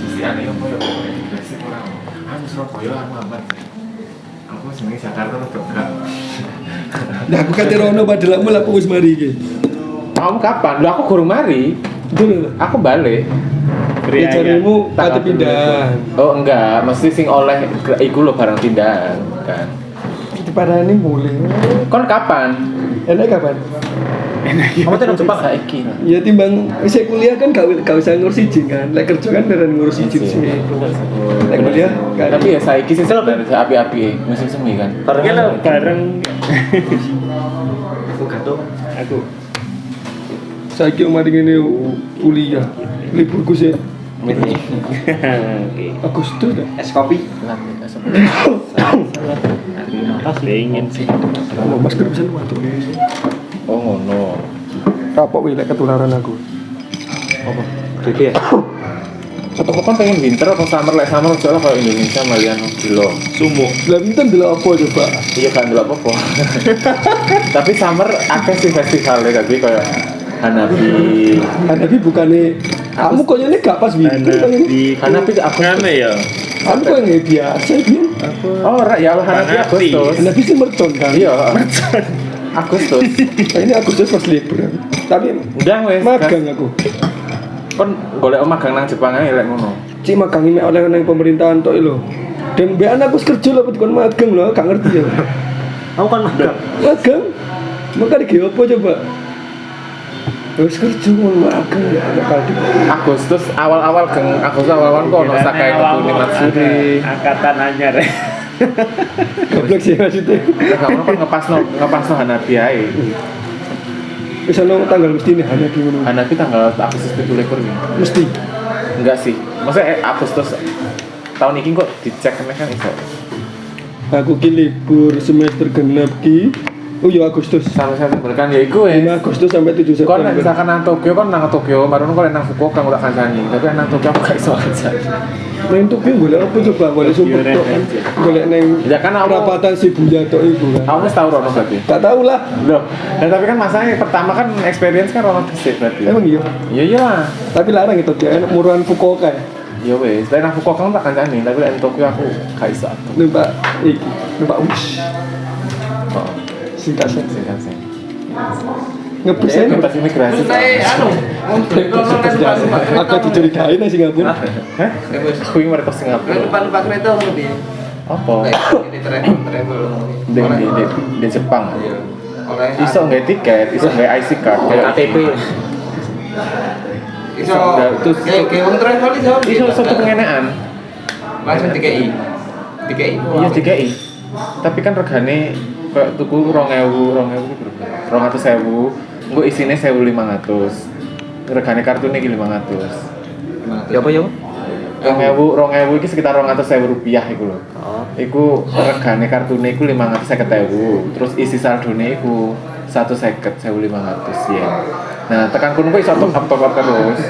si aneh yang koyo imigrasi orang anu Surabaya aman aku seneng Jakarta tuh gak Nah aku kate rono padahal aku lapo wis mari iki. kamu kapan? Lu aku gurung mari Dulu aku balik ya jarimu kate pindah. oh enggak mesti sing oleh iku lo barang pindahan kan Diparani mulai. kon kapan? Enak kapan? Kamu tuh nang Jepang saiki. Ya timbang wis kuliah kan gak usah ngurus izin kan. Lek kerja kan beneran ngurus izin sih. Lek kuliah kan. Tapi ya saiki sih sebenarnya api-api musim semi kan. Bareng lo bareng. Aku gato. Aku. Saiki mari ngene kuliah. Liburku sih Oke. Agustus dah. Es kopi. Pas ingin sih. Mau masker bisa lu atur. Oh ngono. Kapok wih lek ketularan aku. Apa? Gede ya? Atau kan pengen winter atau summer lek summer soalnya kalau Indonesia malian kilo. Sumo. Lah pinten delok apa coba? Iya kan dulu apa-apa. Tapi summer akeh sih festivalnya tapi kayak Hanabi. Tapi bukannya kamu kok ini gak pas winter kan ini. Hanabi aku Ngene ya. Kamu kok yang biasa Bin. Oh, ya Allah Hanabi Agustus. Hanabi sih mercon kan. Iya. Agustus. Ini Agustus pas libur. Tapi Udah wes. magang aku. Kon golek magang nang Jepang ae lek ngono. Cik magang ini oleh nang pemerintahan tok lho. Dan bean aku kerja lho kon magang lho, gak ngerti ya. Aku kan magang. Magang. Maka di apa coba? Wis kerja mau magang ya bakal di. Agustus awal-awal Agustus awal-awal kok ono Sakai Kotuni Matsuri. Angkatan anyar. Goblok sih maksudnya. Nek ngono kan ngepasno Hanabi ae. Wis ono tanggal mesti nih hanya di ngono. Hanabi tanggal Agustus 17 iki. Mesti. Enggak sih. Maksudnya Agustus tahun ini kok dicek kan iso. Aku ki libur semester genep ki. Oh iya Agustus. Sampai September kan ya iku 5 Agustus sampai 7 Kon September. nek misalkan nang Tokyo kon nang Tokyo, baru kon nang Fukuoka ora kancani, tapi nang Tokyo aku gak iso kancani. Nang Tokyo golek apa coba? Golek sumpah tok kan. Golek nang Ya kan aku perapatan Shibuya tok iku kan. wis tau rono berarti. Gak tau lah. Loh, dan tapi kan masalahnya pertama kan experience kan rono dhisik berarti. Emang iya. Iya iya. Tapi larang itu dia enak muruan Fukuoka. Ya wis, lek nang Fukuoka kan tak kancani, tapi lek nang Tokyo aku gak iso. Numpak iki, numpak bus. Oh, Singkat sih. sing. Ngebus Ya, aja. pas imigrasi. Agak dicurigai nang Singapura. Hah? Aku yang mereka Singapura. Numpak kereta ngono piye? Apa? Ini travel. Di Jepang. Oleh Iso nggak tiket, iso nggak IC card, kayak KTP. iso Terus- kayak wong travel iso. iso satu pengenaan. Langsung DKI. DKI. Iya DKI. Tapi kan regane kayak tuku 2000 berapa? 200.000. Engko isine 1.500. Regane kartune iki 500. Ya apa ya? 2000 iki sekitar 200.000 rupiah iku lho. Oh. Iku regane kartune iku 550.000. Terus isi saldone iku 150.500 yen. Nah, tekan kono kok iso top up terus.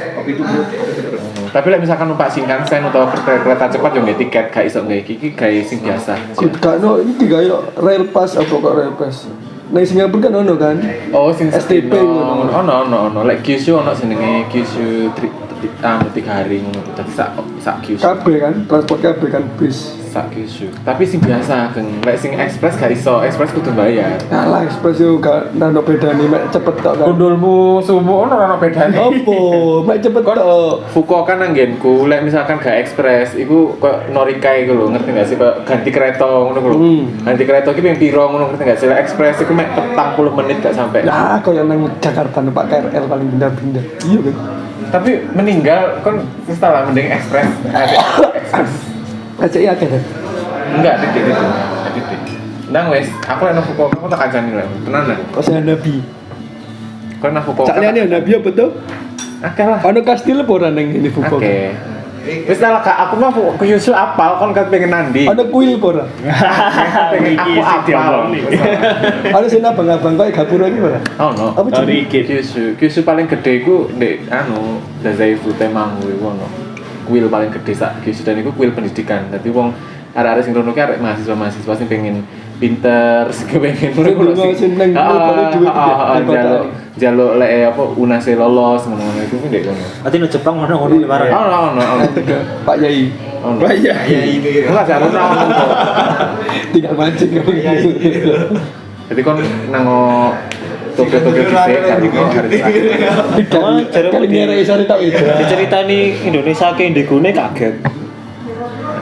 Tapi lek misalkan numpak Shinkansen utawa kereta cepat yo nggih tiket gak iso nggih iki gawe sing biasa. Gak no, ini kayak rail pass apa kok rail pass? Nang Singapura kan ono kan? Oh, sing STP ngono. ngono. Ono. Lek Kyushu ono jenenge Kyushu 3 hari ngono. Dadi sak Kyushu. KB kan, transport KB kan bis. Sak Kyushu. Tapi sing biasa geng lek sing express gak iso. Express kudu bayar. Alah, express yo gak nano bedane mek cepet tok kan. Gundulmu sumu ono bedane. Opo, mek cepet Kon tok. Fukuoka nang nggenku, lek misalkan gak express, iku kok Norikai iku lho, ngerti gak sih? Kok ganti kereta ngono lho. Ganti kereta iki ping piro ngono ngerti gak sih? Lek express iku mek 40 menit gak sampai. Nah, kaya nang Jakarta numpak KRL paling pindah-pindah. Iya kan. Tapi meninggal kon setelah mending express. Express. Aja iya kan. Enggak, titik. Nang wes, aku lek nang Fukuoka aku tak kancani lho. Tenan lah. Kok saya Nabi. Kon nang Fukuoka. Cak liane Nabi apa tuh? Akeh lah. Ono kastil apa ora nang ngene Fukuoka? Oke. Wis lah Kak, aku mah ke Yusu apal kon kan pengen nandi. Ono kuil apa ora? Pengen aku apal. Ono sing abang-abang kok gapura iki ora? Oh no. Apa jenenge? Kyushu paling gede iku ndek Dazaifu Temangu iku ono. Kuil paling gede sak Kyushu dan iku kuil pendidikan. Dadi wong arek-arek sing rono ki arek mahasiswa sing pengen pinter kepengen Sing lunga seneng, balik duit iki. jaluk lek apa unase lolos ngono-ngono iku ndek kono. Berarti no Jepang ngono di barang. Ono. Pak Yai. Ono. Pak Yai. Enggak sih, aku ora ono. Tinggal mancing kok. Jadi kon nang Tokyo-Tokyo dhisik kan Oh, jare Kan ini iso tak itu. diceritani Indonesia ke Indigone kaget.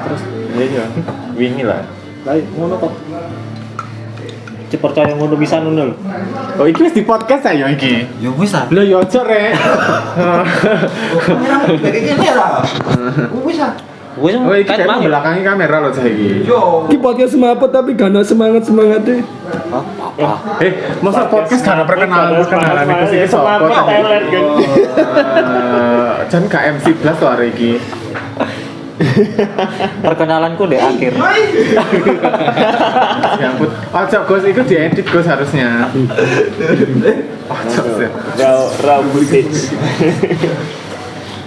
terus iya wingi lah. Lah ngono kok. Cek percaya ngono bisa ngono lho. Oh iki wis di podcast ya iki. Ya wis ah. Lho yo ojo rek. Lagi gini lah. Wis ah. Wis Oh iki kan kan mang. belakangi kamera loh saiki. Yo. Ki podcast semaput tapi gak ada semangat-semangatnya. Masa podcast karena perkenalan iku sih sopo ta? Thailand kan. Jan KMC Blast tuh hari iki. Perkenalanku di akhir. Ya ampun. Ojo Gus iku diedit Gus harusnya. Ojo sih. Raw footage.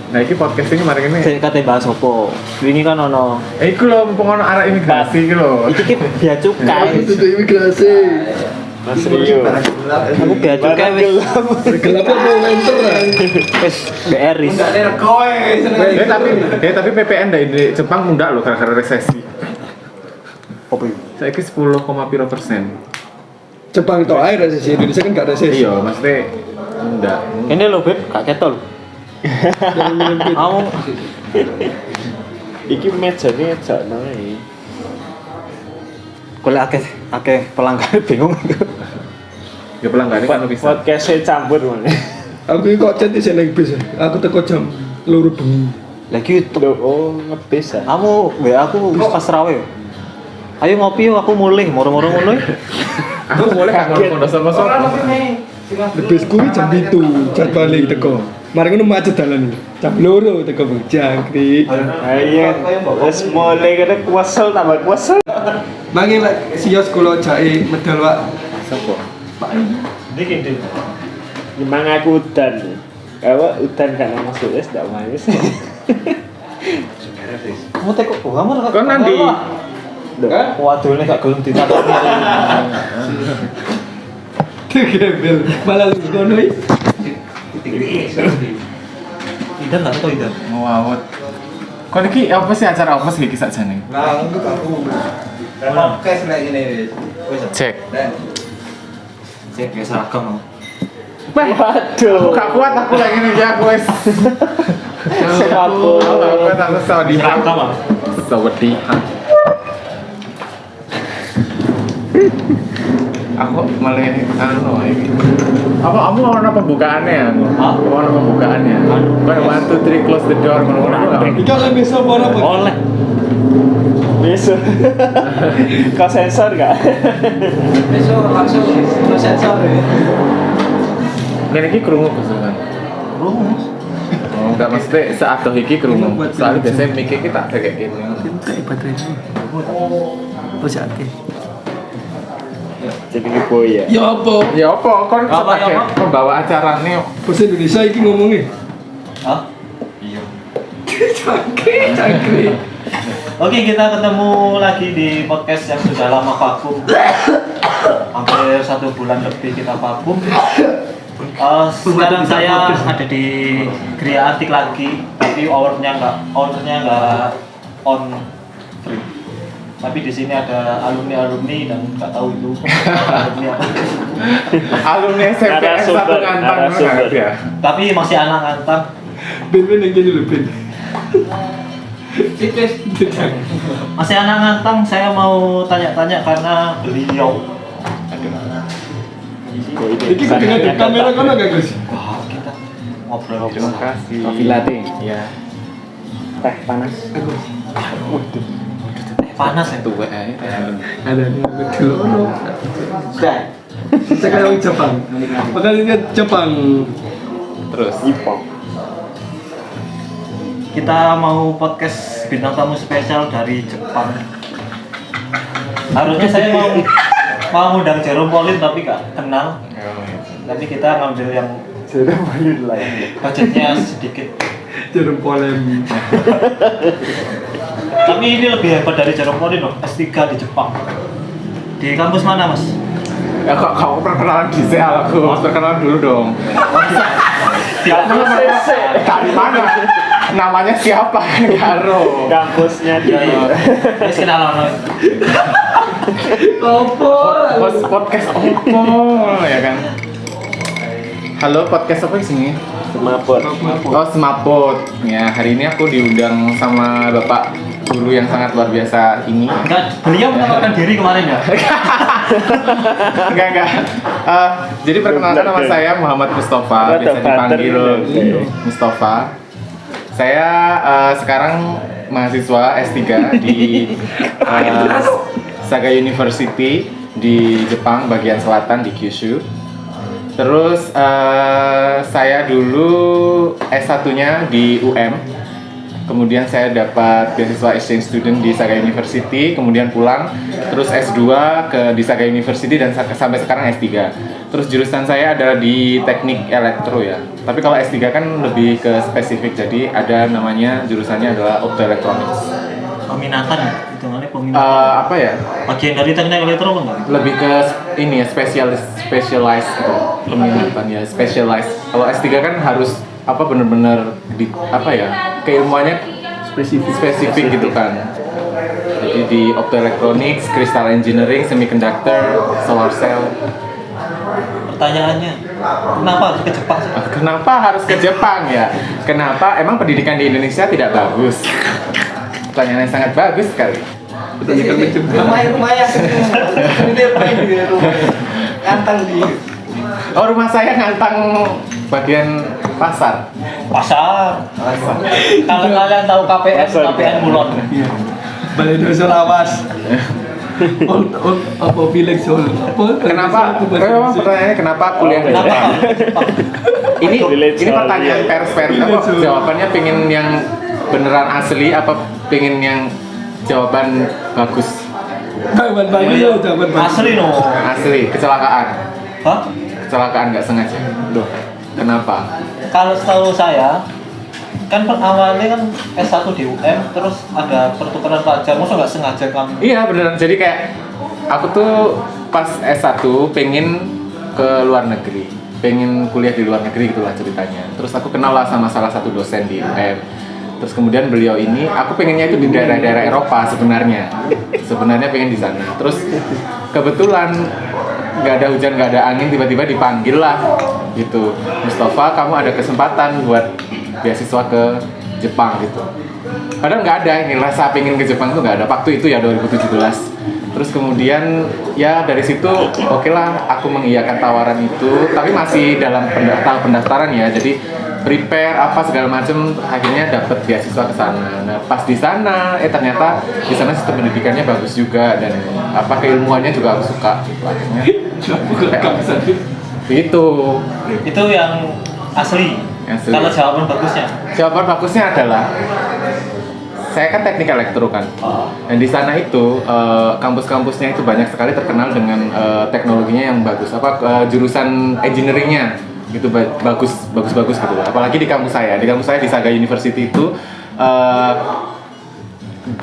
Nah iki podcast ini mari ini. Sing kate bahas opo? Wingi kan ono. Iku lho mumpung ono arek imigrasi iki lho. Iki ki bea cukai. Itu imigrasi. Mas Rio. Aku bea cukai wis Gelapnya mau enter lah. wis BRI. Enggak ada kowe. Tapi PPN dari Jepang mundak loh gara-gara resesi. Opo iki? Saiki 10, piro persen. Jepang itu air resesi, Indonesia kan gak resesi. Iya, maksudnya mundak. Ini lho Beb, gak ketol. Kamu Iki mejane ejane ae. golek akeh pelanggan bingung. Ya pelanggan kan bisa. Podcast campur mana? Aku ini kok chat di naik bis. Aku teko jam 2 bengi. Lagi itu. Oh, ngebis ah. Kamu aku wis pas rawe. Ayo ngopi yuk, aku mulai, moro-moro ngono. Aku boleh kan ngono sama-sama. Bis kuwi jam 7, jam balik teko. Mari ngono macet dalan. Jam 2 teko Jangkrik. Ayo, wes mulai kada kuasel tambah kuasel. Mangi lek sios kula jae medal Pak. Sopo? Iki gede. Memang aku udan. Kawa udan kan masuk es ndak manis. Kamu teko kamu Kon nandi? Waduh ini gak gelem ditakoni. Gebel. Malah ngono iki. Idan gak tau Idan. Ngawut. Kon iki apa sih acara apa sih iki sakjane? Nah, untuk aku. Podcast lagi gini wis. Cek. Dan Cek ya seragam. Waduh. Gak kuat aku lagi nih ya aku wis. Sepatu. Aku saudi. Seragam ah. Saudi. Aku malah anu iki. Apa kamu mau ana pembukaannya ya? Hah? Mau ana pembukaannya. Kayak 1 2 3 close the door ngono-ngono. Iki oleh besok apa? Oleh. Besok. Kau sensor gak? besok langsung sensor ya. Ngene iki krungu kesuwen. Rumus. Oh, enggak mesti seadoh iki krungu. Soalnya biasanya mic iki tak kayak gini. Pinter baterai. Oh, jake. Jadi boya. Ya apa? Ya apa kon Apa, sebagai ya, apa? pembawa acarane Bahasa Indonesia iki ngomongnya. Hah? Iya. Cangkrik. Oke, kita ketemu lagi di podcast yang sudah lama vakum. Hampir 1 bulan lebih kita vakum. Sekarang saya ada di Gria Antik lagi, tapi ownernya nggak on free. Tapi di sini ada alumni dan nggak tahu itu alumni apa. alumni SMP Narasumber, S1 Antang narasumber. ya. Tapi masih anak antang. Ben yang gini lho, Ben. Sikis. Masih anak antang. Saya mau tanya-tanya karena beliau. Iki dengan di kamera kono gak, Gus? Wah, kita Terima ngobrol. kasih. Kopi latte. Iya. Teh panas. Panas ya. Tuwe ae. Ada nih dulu. Saya kayak Jepang. Makanya Jepang. Terus Ipong. Kita mau podcast bintang tamu spesial dari Jepang. Harusnya saya mau undang Jerome Pauline tapi gak kenal. Tapi kita ngambil yang Sudah balik lagi. budgetnya sedikit. Jarum polem. Tapi ini lebih hebat dari Jerome Pauline loh. S3 di Jepang. Di kampus mana, Mas? Ya kok kamu perkenalan di CL aku, perkenalan dulu dong. Dari mana? Namanya siapa? Garo. Kampusnya di Wis kenalan. Podcast opo ya kan? Halo, podcast apa sini? Semaput. Oh, Semaput. Ya, hari ini aku diundang sama Bapak guru yang sangat luar biasa ini. Enggak, beliau menawarkan diri kemarin ya. Enggak. Jadi perkenalkan nama saya Muhammad Mustafa, biasa dipanggil Mustafa. Saya sekarang mahasiswa S3 di Saga University di Jepang bagian selatan di Kyushu. Terus saya dulu S1-nya di UM. Kemudian saya dapat beasiswa exchange student di Saga University, kemudian pulang, terus S2 di Saga University dan sampai sekarang S3. Terus jurusan saya adalah di teknik elektro ya. Tapi kalau S3 kan lebih ke spesifik, jadi ada namanya jurusannya adalah optoelectronics. Peminatan ya? Hitungannya peminatan. Apa ya? Bagian dari teknik elektro kan enggak? Lebih ke ini ya, specialized gitu. Peminatan ya, specialized. Kalau S3 kan harus apa bener-bener di apa ya, keilmuannya spesifik gitu kan. Jadi di optoelectronics, crystal engineering, semiconductor, solar cell. Pertanyaannya, kenapa harus ke Jepang sih? Kenapa harus ke Jepang ya? Kenapa? Emang pendidikan di Indonesia tidak bagus? Pertanyaan yang sangat bagus sekali. Lumayan. Ini apa ini rumah? Ngantang di. Oh, rumah saya ngantang bagian pasar. Pasar. Kalau kalian tahu KPN Mulon. Balai Desa Lawas. Apa Village Soul? Kenapa? Memang pertanyaannya kenapa kuliah di Kenapa? Jepang? Ini pertanyaan pers apa? Jawabannya pengen yang beneran asli apa pengen yang jawaban bagus? Jawaban bagus ya, jawaban bagus. Asli no. Asli, kecelakaan. Hah? Kecelakaan nggak sengaja. Loh, kenapa? Kalau setahu saya, kan awalnya kan S1 di UM, terus ada pertukaran pelajar, masa nggak sengaja kan? Iya beneran, jadi kayak aku tuh pas S1 pengen ke luar negeri, pengen kuliah di luar negeri gitulah ceritanya. Terus aku kenal lah sama salah satu dosen di UM. Terus kemudian beliau ini, aku pengennya itu di daerah-daerah Eropa sebenarnya pengen di sana. Terus kebetulan nggak ada hujan, nggak ada angin, tiba-tiba dipanggil lah gitu. Mustafa, kamu ada kesempatan buat beasiswa ke Jepang gitu. Padahal nggak ada ini rasa pengen ke Jepang tuh nggak ada waktu itu ya 2017. Terus kemudian ya dari situ oke lah aku mengiyakan tawaran itu, tapi masih dalam pendaftaran ya. Jadi prepare apa segala macam, akhirnya dapat beasiswa ke sana. Nah pas di sana ternyata di sana sistem pendidikannya bagus juga dan apa keilmuannya juga aku suka. Akhirnya itu yang asli. Kalau jawaban bagusnya? Jawaban bagusnya adalah saya kan teknik elektro kan, dan di sana itu kampus-kampusnya itu banyak sekali terkenal dengan teknologinya yang bagus. Jurusan engineeringnya itu bagus gitu. Apalagi di kampus saya di Saga University itu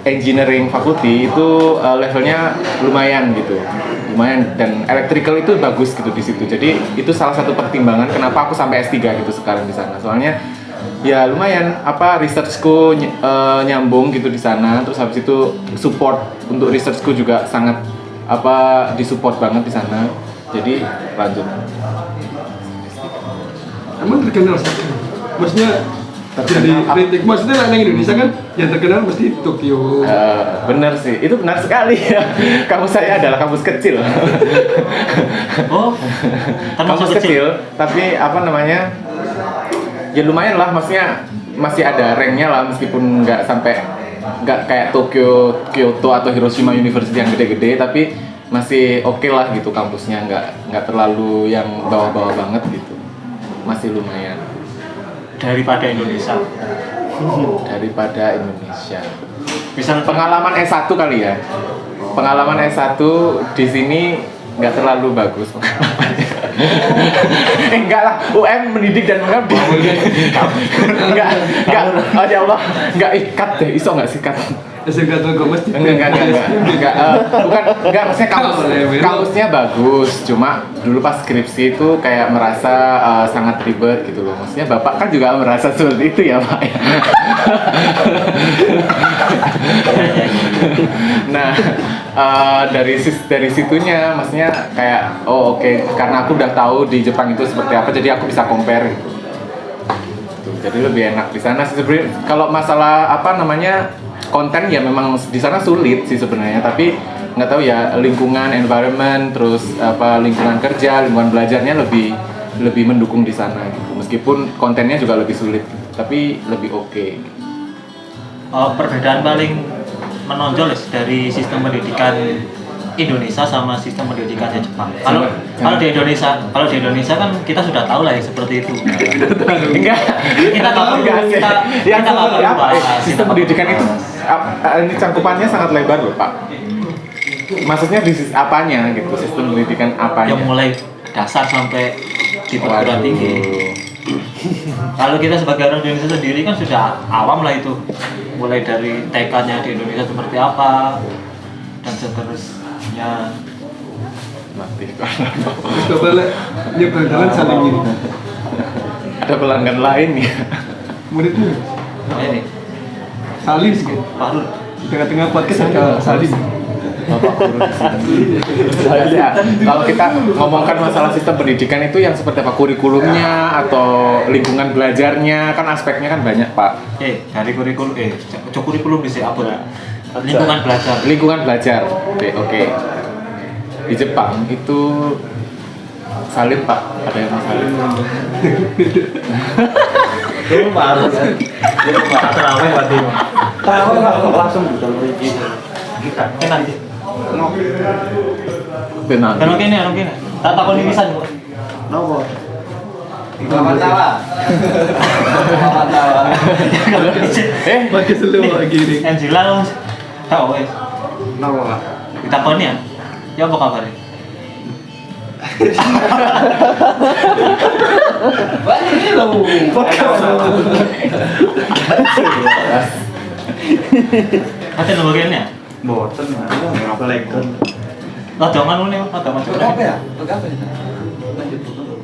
engineering faculty itu levelnya lumayan dan electrical itu bagus gitu di situ. Jadi itu salah satu pertimbangan kenapa aku sampai S3 gitu sekarang di sana. Soalnya ya lumayan researchku nyambung gitu di sana. Terus habis itu support untuk researchku juga sangat disupport banget di sana. Jadi lanjut. Emang terkenal sih. Maksudnya jadi kritik, maksudnya anak Indonesia kan yang terkenal mesti Tokyo. Bener sih, itu benar sekali ya. Kampus saya adalah kampus kecil. Oh, kampus kecil, tapi ya lumayan lah, maksudnya masih ada ranknya lah, meskipun nggak kayak Tokyo, Kyoto atau Hiroshima University yang gede-gede, tapi masih oke lah gitu kampusnya, nggak terlalu yang bawah-bawah banget gitu, masih lumayan. Daripada Indonesia. Bisa pengalaman S1 kali ya. Pengalaman S1 di sini nggak terlalu bagus pengalamannya. Enggak lah, UM mendidik dan mengabdi. Enggak. Oh ya Allah, enggak ikat deh, iso enggak sikat? SMK Telkom Mas. Enggak. Bukan, maksudnya kampusnya bagus, cuma dulu pas skripsi itu kayak merasa sangat ribet gitu loh. Maksudnya Bapak kan juga merasa seperti itu ya, Pak. Nah, dari situnya maksudnya kayak oke, karena aku udah tahu di Jepang itu seperti apa, jadi aku bisa compare gitu. Jadi lebih enak di sana sih sebenarnya. Kalau masalah konten ya memang di sana sulit sih sebenarnya, tapi nggak tahu ya, lingkungan, environment, terus lingkungan kerja, lingkungan belajarnya lebih mendukung di sana gitu. Meskipun kontennya juga lebih sulit, tapi lebih oke. Perbedaan paling menonjol dari sistem pendidikan Indonesia sama sistem pendidikannya Jepang. Kalau di Indonesia kan kita sudah tahu lah ya seperti itu. Enggak. Kita tahu sistem pendidikan itu ini cangkupannya sangat lebar loh, Pak. Maksudnya di apanya gitu, sistem pendidikan apanya? Yang mulai dasar sampai di perguruan tinggi. Kalau kita sebagai orang Indonesia sendiri kan sudah awam lah itu. Mulai dari TK-nya di Indonesia seperti apa dan seterusnya. Mati. Coba lah nyebrang jalan saling gini. Ada pelanggan lain ya. Muridmu Ini Salim sih kan. Farul. Di tengah-tengah podcast ada Salim. Ya, kalau kita ngomongkan masalah sistem pendidikan itu yang seperti apa, kurikulumnya atau lingkungan belajarnya, kan aspeknya kan banyak, Pak. Dari kurikulum di apa? Lingkungan belajar. Oke. Di Jepang itu Salim, Pak. Ada yang Salim. Itu baru kan. Terawih berarti. Terawih langsung buka lagi. Kenal. Benar. Kan oke nih. Tak takon ini pisan. Nopo? Selamat tawa. Pakai seluruh gini. Angela lu. Tahu wes. Nopo, Pak? Ditakoni ya. Ya apa kabarnya? Banyak ini loh. Podcast. Ada nomor gini ya? Boten, ngapa lekon? Lah jangan lu nih, ada macam Apa ya? Apa ya? Lanjut dulu.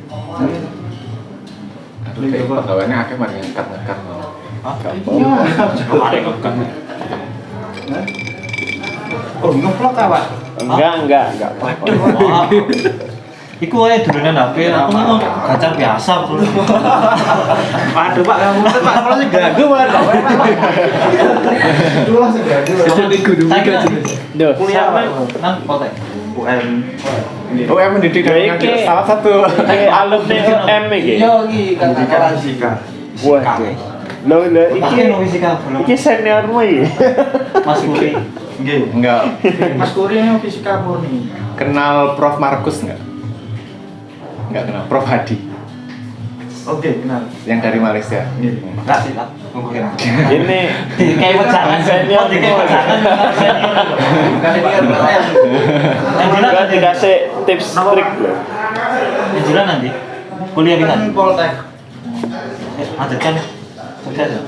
Pegawainya akhirnya mari ngekat. Hah? Kemarin kan. Oh, ngevlog apa? Enggak. Waduh. Wah. Iku aja duluan HP, aku ngomong gacar biasa betul. Waduh, Pak, kamu tuh Pak, kalau sih gagu Pak. Dulu langsung gagu. Jadi kudu Saya kira Duh, kuliah sama nang kota. UM. UM mendidik dan mengajar, salah satu alumni UM iki. Yo, iki kata fisika. Waduh. Lo Iki no iki fisika belum. iki seniormu iki. Mas Kuri. Nggih. enggak Mas Kuri ini fisika murni. kenal Prof Markus enggak kenal Prof Hadi Oke, kenal. yang dari Malaysia. Enggak sih, tak. Mungkin. Ini Kayak wejangan Senior. kayak wejangan senior. Bukan ini kan UM. gua dikasih tips trik loh. Angela nanti kuliah di sana. Poltek. Lanjutkan. Sukses ya.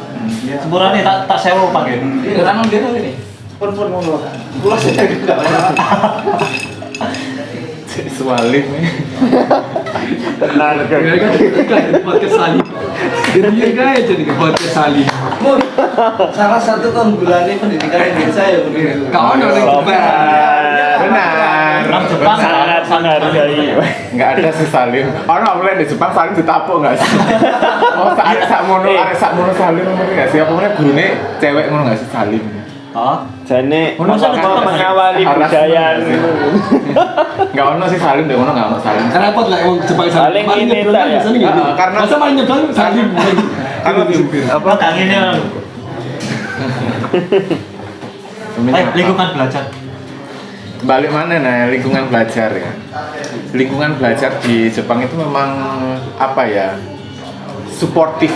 Iya. Sempurna nih tak sewa panggil. Ini kan gitu ini. Pun ngono. Pulas ya enggak Sualim nih. Tenang Kan podcast Salim. Dia kayak jadi podcast Salim. Mun, salah satu keunggulannya pendidikan Indonesia ya begitu. Kau nol Benar. Orang Jepang sangat menghargai. Enggak ada sih Salim. Orang mulai di Jepang Salim ditapuk enggak sih? Oh, sak mono Salim ngerti enggak sih? Apa meneh gurune cewek ngono enggak sih Salim? Oh, Jane Masa mau mengawali budaya Enggak ono sih Salim deh, ono enggak ono Salim. Repot lah orang Jepang Salim. Paling ini tak ya? Karena- masa paling nyebrang Salim. Karena apa kangennya? Lingkungan belajar. balik mana lingkungan belajar ya. Lingkungan belajar di Jepang itu memang apa ya? Suportif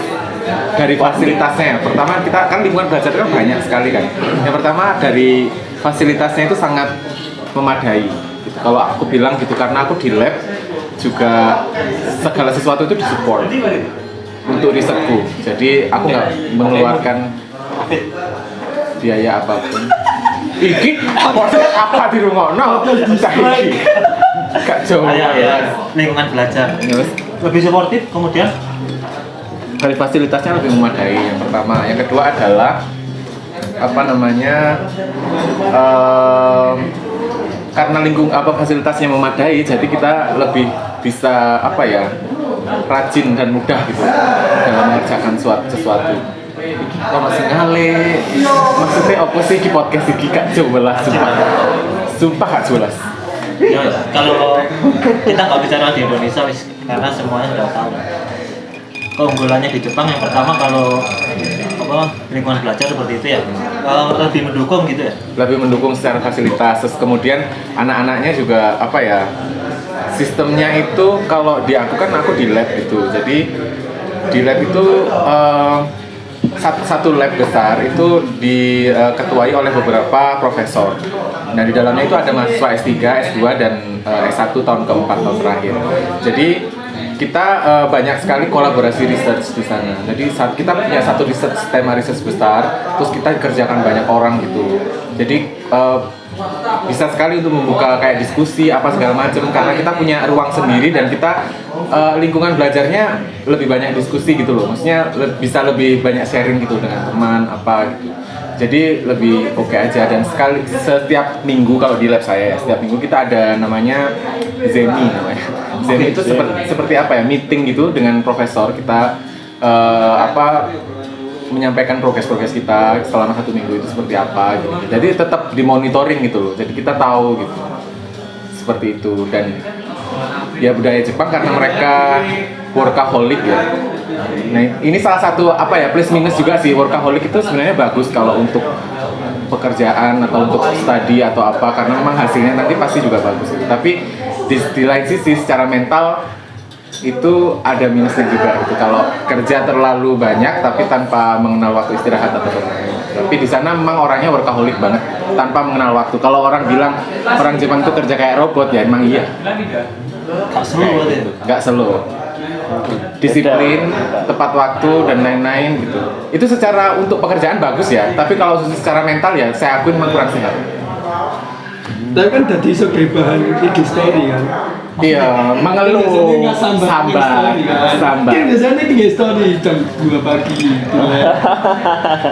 dari fasilitasnya. Pertama kita kan lingkungan belajar kan banyak sekali kan. Yang pertama dari fasilitasnya itu sangat memadai. Gitu. Kalau aku bilang gitu karena aku di lab juga segala sesuatu itu disupport untuk risetku. Jadi aku nggak mengeluarkan biaya apapun. Iki apa di rumah? Gak jauh. Lingkungan belajar Terus lebih suportif, kemudian dari fasilitasnya lebih memadai yang pertama. Yang kedua adalah apa namanya? Karena fasilitasnya memadai, jadi kita lebih bisa apa ya, rajin dan mudah gitu dalam mengerjakan sesuatu. Kok masih ngale? Maksudnya apa sih di podcast ini gak jelas, sumpah gak jelas. ya kalau kita nggak bicara di Indonesia karena semuanya sudah tahu. Keunggulannya di Jepang yang pertama kalau lingkungan belajar seperti itu ya lebih mendukung gitu ya. Lebih mendukung secara fasilitas. Terus kemudian anak-anaknya juga apa ya, sistemnya itu kalau di aku kan aku di lab gitu. Jadi di lab itu satu lab besar itu diketuai oleh beberapa profesor. Nah di dalamnya itu ada mahasiswa S3, S2 dan S1 tahun keempat tahun terakhir. Jadi kita banyak sekali kolaborasi research di sana. Jadi saat kita punya satu tema research besar, terus kita kerjakan banyak orang gitu. Jadi bisa sekali untuk membuka kayak diskusi apa segala macam karena kita punya ruang sendiri dan kita lingkungan belajarnya lebih banyak diskusi gitu loh. Maksudnya bisa lebih banyak sharing gitu dengan teman apa gitu. Jadi lebih oke aja dan setiap minggu kalau di lab saya ya, setiap minggu kita ada namanya Zemi namanya. Zemi itu seperti apa ya, meeting gitu dengan profesor kita menyampaikan progres kita selama 1 minggu itu seperti apa gitu. Jadi tetap dimonitoring gitu loh. Jadi kita tahu gitu. Seperti itu dan ya budaya Jepang karena mereka workaholic ya. Nah, ini salah satu plus minus juga sih. Workaholic itu sebenarnya bagus kalau untuk pekerjaan atau untuk studi atau apa karena memang hasilnya nanti pasti juga bagus gitu. Tapi di lain sisi secara mental itu ada minusnya juga gitu. Kalau kerja terlalu banyak tapi tanpa mengenal waktu istirahat atau lain. Tapi di sana memang orangnya workaholic banget tanpa mengenal waktu. Kalau orang bilang orang Jepang itu kerja kayak robot ya emang iya. Gak slow berarti. Gak slow. Disiplin, tepat waktu dan lain-lain gitu. Itu secara untuk pekerjaan bagus ya. Tapi kalau secara mental ya saya akuin memang kurang sehat. Tapi kan tadi sebagai bahan IG story kan. Iya, mengeluh, sambat. Kan biasanya IG story jam 2 pagi.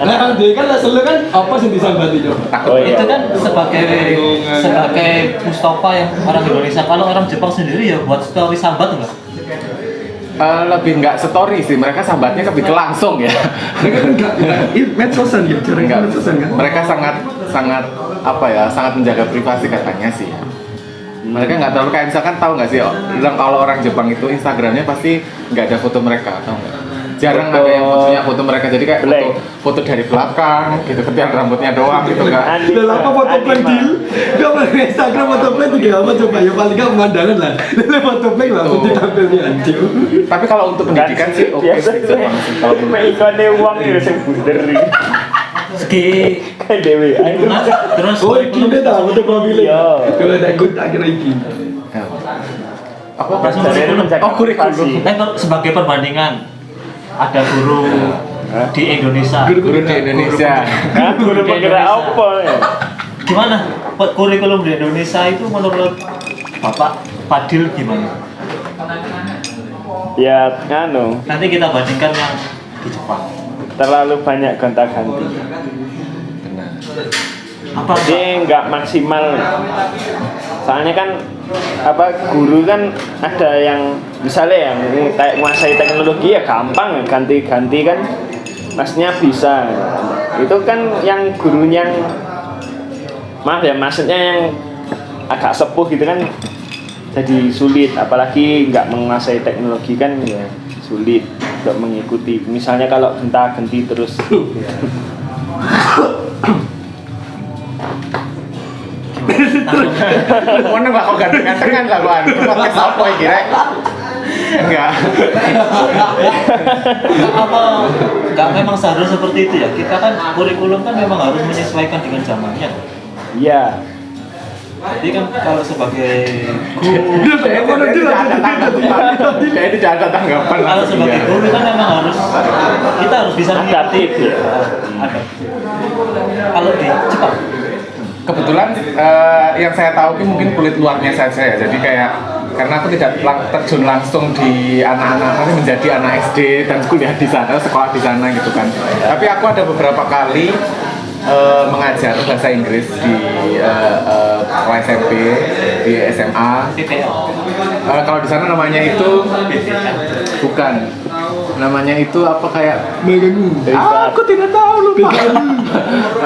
Nah, dia kan selalu kan apa sih disambati coba? Itu kan sebagai Mustafa yang orang Indonesia. Kalau orang Jepang sendiri ya buat story sambat enggak? Lebih nggak story sih, mereka sambatnya lebih ke langsung ya. Mereka kan nggak medsosan ya, jarang medsosan kan? Mereka sangat menjaga privasi katanya sih ya. Mereka nggak terlalu kayak misalkan tahu nggak sih kalau orang Jepang itu Instagramnya pasti nggak ada foto mereka, tahu nggak? Jarang ada yang fotonya foto mereka, jadi kayak foto dari belakang gitu, ketiak rambutnya doang gitu kan. Lalu apa foto blank deal? Gak pernah Instagram foto blank juga apa coba ya paling gak pemandangan lah. Lalu foto blank lah untuk ditampilnya anjir. Tapi kalau untuk pendidikan sih oke sih Jepang sih. Kalau ikone uang itu sing bunder iki. Segi Kayak dewe. terus Ini dah foto profil. Kalau ada ikut akhirnya ini. apa kurikulum. Sebagai perbandingan ada guru di Indonesia. Guru di Indonesia. Guru mengira apa ya? Gimana kurikulum di Indonesia itu menurut Bapak Fadil gimana? Ya, Nanti kita bandingkan yang di Jepang. terlalu banyak gonta-ganti. Apa? Jadi nggak maksimal. Soalnya kan guru kan ada yang misalnya yang kayak menguasai teknologi ya gampang ganti-ganti kan, maksudnya bisa. Itu kan yang gurunya maksudnya yang agak sepuh gitu kan jadi sulit, apalagi nggak menguasai teknologi kan ya sulit untuk mengikuti. Misalnya kalau genta-genti terus. Mana nggak kau ganteng-gantengan lah luan? Podcast apa ya kira? Enggak. Apa nggak memang seharusnya seperti itu ya? Kita kan kurikulum kan memang harus menyesuaikan dengan zamannya. Iya. Jadi kan kalau sebagai Kayak tidak ada tanggapan. kalau sebagai guru kan memang kita harus bisa Adaptif, ya. Ada. Kalau di Jepang Kebetulan yang saya tahu ini mungkin kulit luarnya saja ya. Jadi kayak karena aku tidak terjun langsung di anak-anak nanti menjadi anak SD dan kuliah di sana, sekolah di sana gitu kan. Tapi aku ada beberapa kali mengajar bahasa Inggris di SMP, di SMA. Kalau di sana namanya itu bukan, namanya itu apa kayak aku tidak tahu lupa.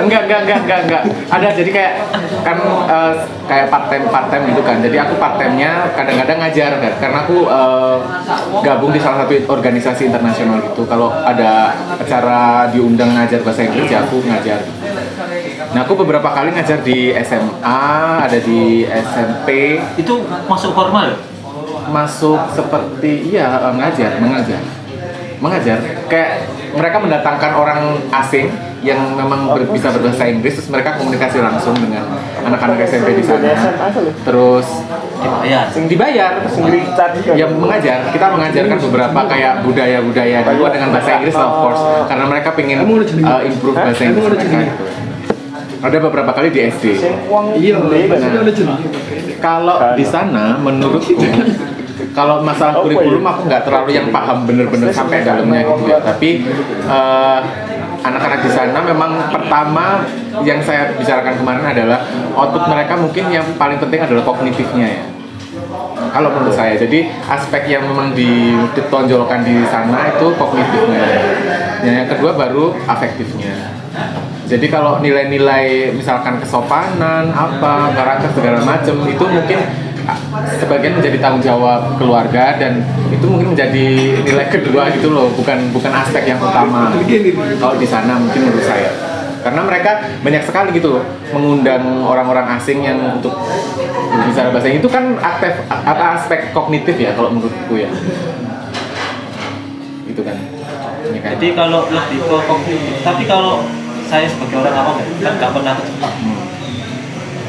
enggak. Ada jadi kayak kan kayak part time gitu kan. Jadi aku part time-nya kadang-kadang ngajar kan. Karena aku gabung di salah satu organisasi internasional gitu. Kalau ada acara diundang ngajar bahasa Inggris ya aku ngajar. Nah, aku beberapa kali ngajar di SMA, ada di SMP. itu masuk formal. Masuk seperti mengajar kayak mereka mendatangkan orang asing yang memang bisa berbahasa Inggris, terus mereka komunikasi langsung dengan anak-anak SMP di sana, terus dibayar yang mengajar. Kita mengajarkan beberapa kayak budaya-budaya di luar dengan bahasa Inggris of course, karena mereka pengen improve bahasa Inggris mereka gitu. Ada beberapa kali di SD. Kalau di sana menurutku kalau masalah kurikulum aku nggak terlalu yang paham bener-bener sampai dalamnya gitu ya. Tapi anak-anak di sana memang pertama yang saya bicarakan kemarin adalah output mereka mungkin yang paling penting adalah kognitifnya ya. Kalau menurut saya, jadi aspek yang memang ditonjolkan di sana itu kognitifnya. Yang kedua baru afektifnya. Jadi kalau nilai-nilai misalkan kesopanan, karakter segala macam itu mungkin sebagian menjadi tanggung jawab keluarga dan itu mungkin menjadi nilai kedua gitu loh, bukan aspek yang utama kalau di sana mungkin menurut saya, karena mereka banyak sekali gitu loh mengundang orang-orang asing yang untuk berbicara bahasa Inggris. Itu kan aspek kognitif ya kalau menurutku ya, gitu kan ya kan? Jadi kalau lebih ke kognitif, tapi kalau saya sebagai orang awam kan nggak pernah ke Jepang.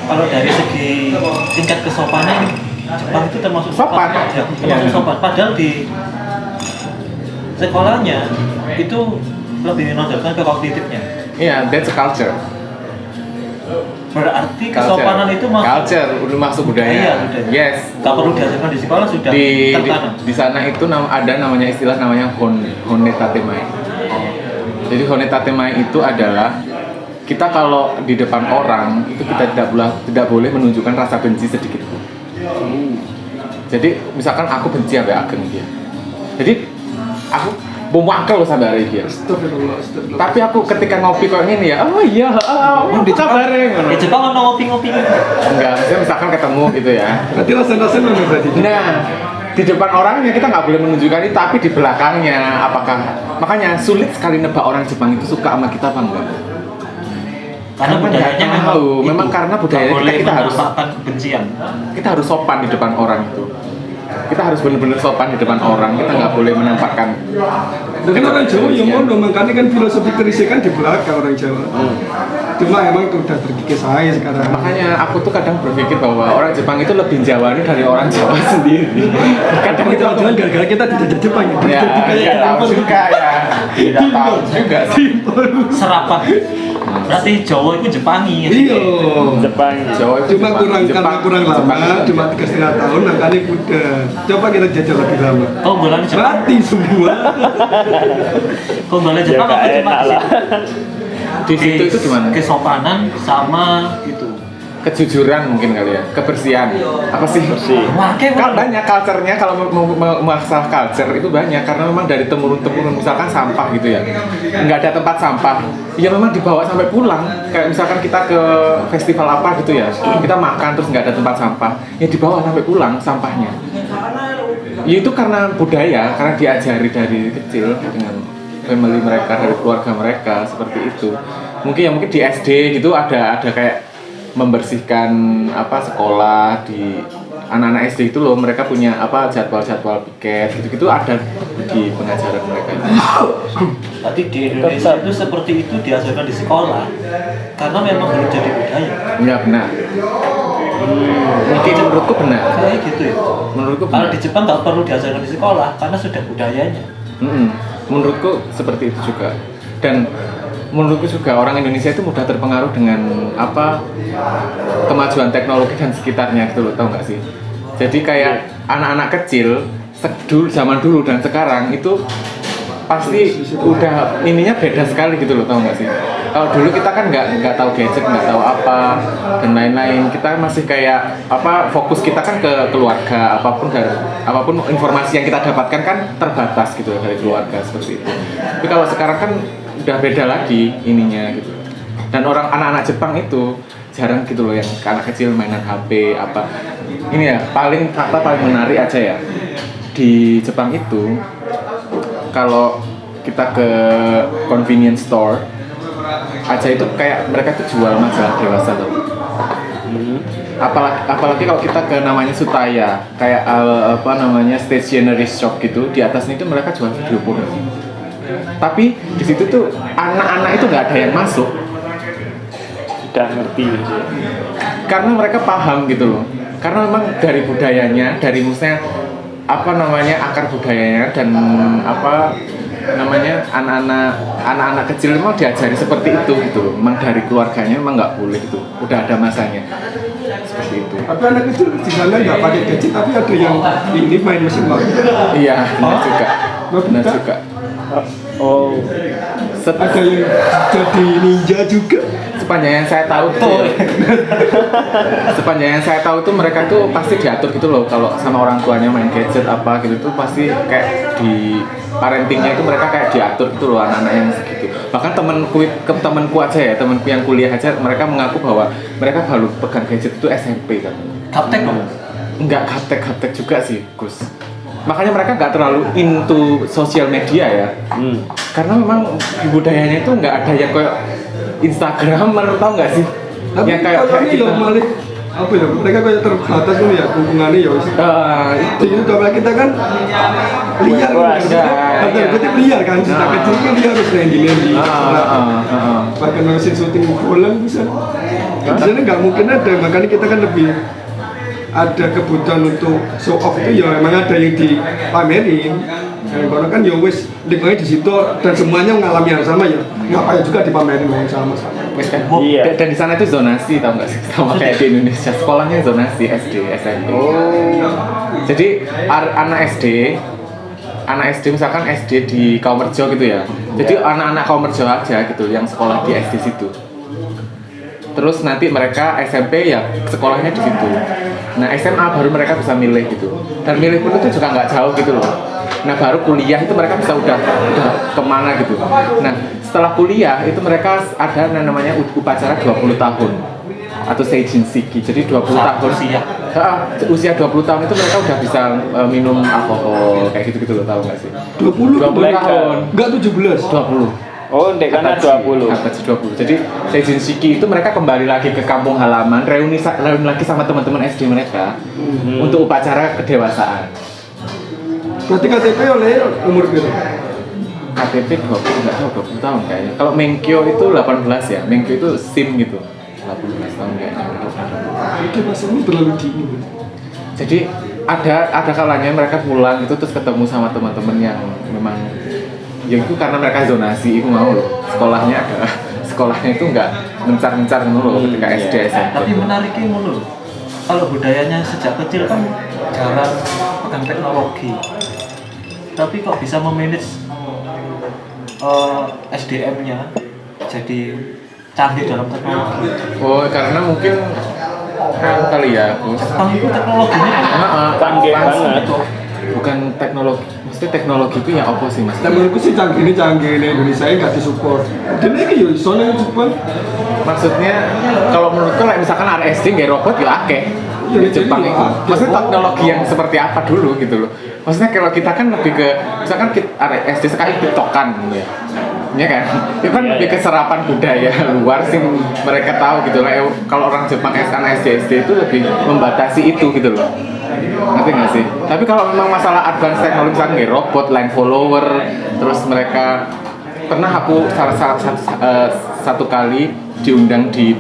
Kalau dari segi tingkat kesopanan Jepang itu termasuk Sopan. Ya, termasuk sopan. Padahal di sekolahnya itu lebih menonjolkan ke kognitifnya. Iya, that's a culture. Berarti kesopanan itu udah masuk budaya. Iya, budaya. Yes. Gak perlu diajarkan di sekolah sudah tertanam. Di sana itu ada namanya istilah namanya honetatemae. Jadi honetatemae itu adalah kita kalau di depan orang itu kita tidak boleh menunjukkan rasa benci sedikit pun. Jadi misalkan aku benci sampai Ageng dia. Jadi aku mewakil sampai dia. Tapi aku ketika ngopi kayak gini ya, kita bareng. Di Jepang ono ngopi-ngopi. Enggak, misalkan ketemu gitu ya. Berarti rasen-rasen mana berarti? Nah, di depan orangnya kita nggak boleh menunjukkan itu, tapi di belakangnya makanya sulit sekali nebak orang Jepang itu suka sama kita apa enggak. Karena budayanya memang karena budaya kita harus kebencian. Kita harus sopan di depan orang itu. Kita harus benar-benar sopan di depan orang. Kita nggak boleh menampakkan. Dengan orang Jawa yang mau makanya kan filosofi kerisnya kan di belakang orang Jawa. Cuma emang itu udah terkikis saya sekarang. Makanya aku tuh kadang berpikir bahwa orang Jepang itu lebih Jawa dari orang Jawa sendiri. Kadang itu adalah gara-gara kita tidak Jepang ya. Tidak tahu juga ya. Tidak tahu juga sih. Serapan. Berarti Jawa itu Jepangi. Iya. Jepang. Jawa itu Cuma kurang lama, cuma 3,5 tahun makanya udah. Coba kita jajal lebih lama. Oh, bulan Jepang. Mati semua. Kok boleh Jepang apa cuma di situ itu gimana? Kesopanan sama itu. Kejujuran mungkin kali ya, kebersihan. Apa sih? Bersih. Kan banyak culture-nya kalau masalah culture itu banyak karena memang dari temurun-temurun, misalkan sampah gitu ya. Nggak ada tempat sampah. Ya memang dibawa sampai pulang. Kayak misalkan kita ke festival apa gitu ya. Kita makan terus nggak ada tempat sampah. Ya dibawa sampai pulang sampahnya. Ya itu karena budaya, karena diajari dari kecil dengan family mereka, dari keluarga mereka seperti itu. Mungkin di SD gitu ada kayak membersihkan sekolah di anak-anak SD itu loh, mereka punya jadwal piket gitu ada di pengajaran mereka. Berarti di Indonesia itu seperti itu diajarkan di sekolah karena memang belum jadi budaya. Iya benar. Mungkin menurutku benar. Kayak gitu ya. Menurutku Kalau benar. di Jepang nggak perlu diajarkan di sekolah karena sudah budayanya. Menurutku seperti itu juga. Dan menurutku juga orang Indonesia itu mudah terpengaruh dengan kemajuan teknologi dan sekitarnya gitu loh, tau nggak sih? Jadi kayak anak-anak kecil zaman dulu dan sekarang itu pasti udah ininya beda sekali gitu loh, tau nggak sih? Kalau dulu kita kan nggak tahu gadget, nggak tahu apa dan lain-lain, kita masih kayak fokus kita kan ke keluarga, apapun informasi yang kita dapatkan kan terbatas gitu dari keluarga seperti itu. Tapi kalau sekarang kan udah beda lagi ininya gitu. Dan anak-anak Jepang itu jarang gitu loh yang anak kecil mainan HP apa. Ini ya paling menarik aja ya. Di Jepang itu kalau kita ke convenience store aja itu kayak mereka tuh jual majalah dewasa tuh. Apalagi kalau kita ke namanya Sutaya, kayak stationery shop gitu, di atasnya itu mereka jual video porno. Tapi di situ tuh anak-anak itu nggak ada yang masuk. Tidak ngerti gitu. Karena mereka paham gitu loh. Karena memang dari budayanya, dari maksudnya akar budayanya dan anak-anak kecil memang diajari seperti itu gitu loh. Memang dari keluarganya memang nggak boleh gitu. Udah ada masanya seperti itu. Tapi anak kecil di sana nggak pakai gadget, tapi ada yang ini main mesin waktu. Iya, benar juga. Oh, Ada yang jadi ninja juga. Sepanjang yang saya tahu sepanjang yang saya tahu tuh mereka tuh pasti diatur gitu loh, kalau sama orang tuanya main gadget apa gitu tuh pasti kayak di parentingnya itu mereka kayak diatur gitu loh anak-anak yang segitu. Bahkan temanku aja ya, temanku yang kuliah aja mereka mengaku bahwa mereka baru pegang gadget itu SMP kan. Gaptek dong. Enggak gaptek juga sih Gus. Makanya mereka nggak terlalu into sosial media ya. Karena memang di budayanya itu nggak ada yang kayak Instagramer, tau nggak sih? Tapi Yang kayak ini loh malah mereka kayak terbatas dulu ya hubungannya ya. itu Jadi kalau kita kan liar kan, berarti liar kan, kita kecil kan dia harus main di bahkan mesin syuting bola bisa. Di sana nggak mungkin ada, makanya kita kan lebih ada kebutuhan untuk show off itu ya memang ada yang dipamerin. Karena kan ya wes lingkungannya di situ dan semuanya mengalami yang sama ya. Ngapain juga dipamerin yang sama-sama. iya. Dan di sana itu zonasi, tau nggak sih? Sama kayak di Indonesia, sekolahnya zonasi SD, SMP. Jadi anak SD misalkan SD di Kaumrejo gitu ya. Jadi anak-anak Kaumrejo aja gitu yang sekolah di SD situ. Terus nanti mereka SMP ya sekolahnya di situ. Nah SMA baru mereka bisa milih gitu. Dan milih pun itu juga nggak jauh gitu loh. Nah baru kuliah itu mereka bisa udah kemana gitu. Nah setelah kuliah itu mereka ada namanya upacara 20 tahun atau Seijin Shiki. Jadi 20 tahun usia 20 tahun itu mereka udah bisa minum alkohol kayak gitu-gitu loh, tahu nggak sih? 20 tahun. Enggak 17. 20. Oh, ndek kana 20. Hatachi 20. Jadi Seijin Shiki itu mereka kembali lagi ke kampung halaman, reuni lagi sama teman-teman SD mereka untuk upacara kedewasaan. Berarti KTP oleh umur berapa? KTP 20, nggak tahu 20 tahun kayaknya. Kalau Menkyo itu 18 ya, Menkyo itu SIM gitu. 18 tahun kayaknya. Oke, masa ini terlalu dini. Jadi ada kalanya mereka pulang itu terus ketemu sama teman-teman yang memang ya itu karena mereka zonasi, itu mau loh. Sekolahnya itu nggak mencar-mencar dulu ketika SD SMP. Tapi menariknya mulu. Kalau budayanya sejak kecil kan jarang pegang teknologi. Tapi kok bisa memanage SDM-nya jadi canggih dalam teknologi. Oh, karena mungkin kali ya, Jepang itu teknologinya Canggih banget. bukan teknologi, maksudnya teknologi itu ya apa sih mas? Dan menurutku sih canggih ini Indonesia nggak disupport. Dan ini ya soalnya Jepang. Maksudnya kalau menurutku like, misalkan ada SD nggak robot ya akeh di Jepang itu. Maksudnya teknologi yang seperti apa dulu gitu loh. Maksudnya kalau kita kan lebih ke misalkan kita ada SD sekali tiktokan gitu ya. Ya kan? Itu kan lebih ke serapan budaya luar sih mereka tahu gitu lah. Kalau orang Jepang anak SD itu lebih membatasi itu gitu loh. Ngerti nggak sih? Tapi kalau memang masalah advance teknologi misalkan kayak robot, line follower, terus mereka pernah aku satu kali diundang di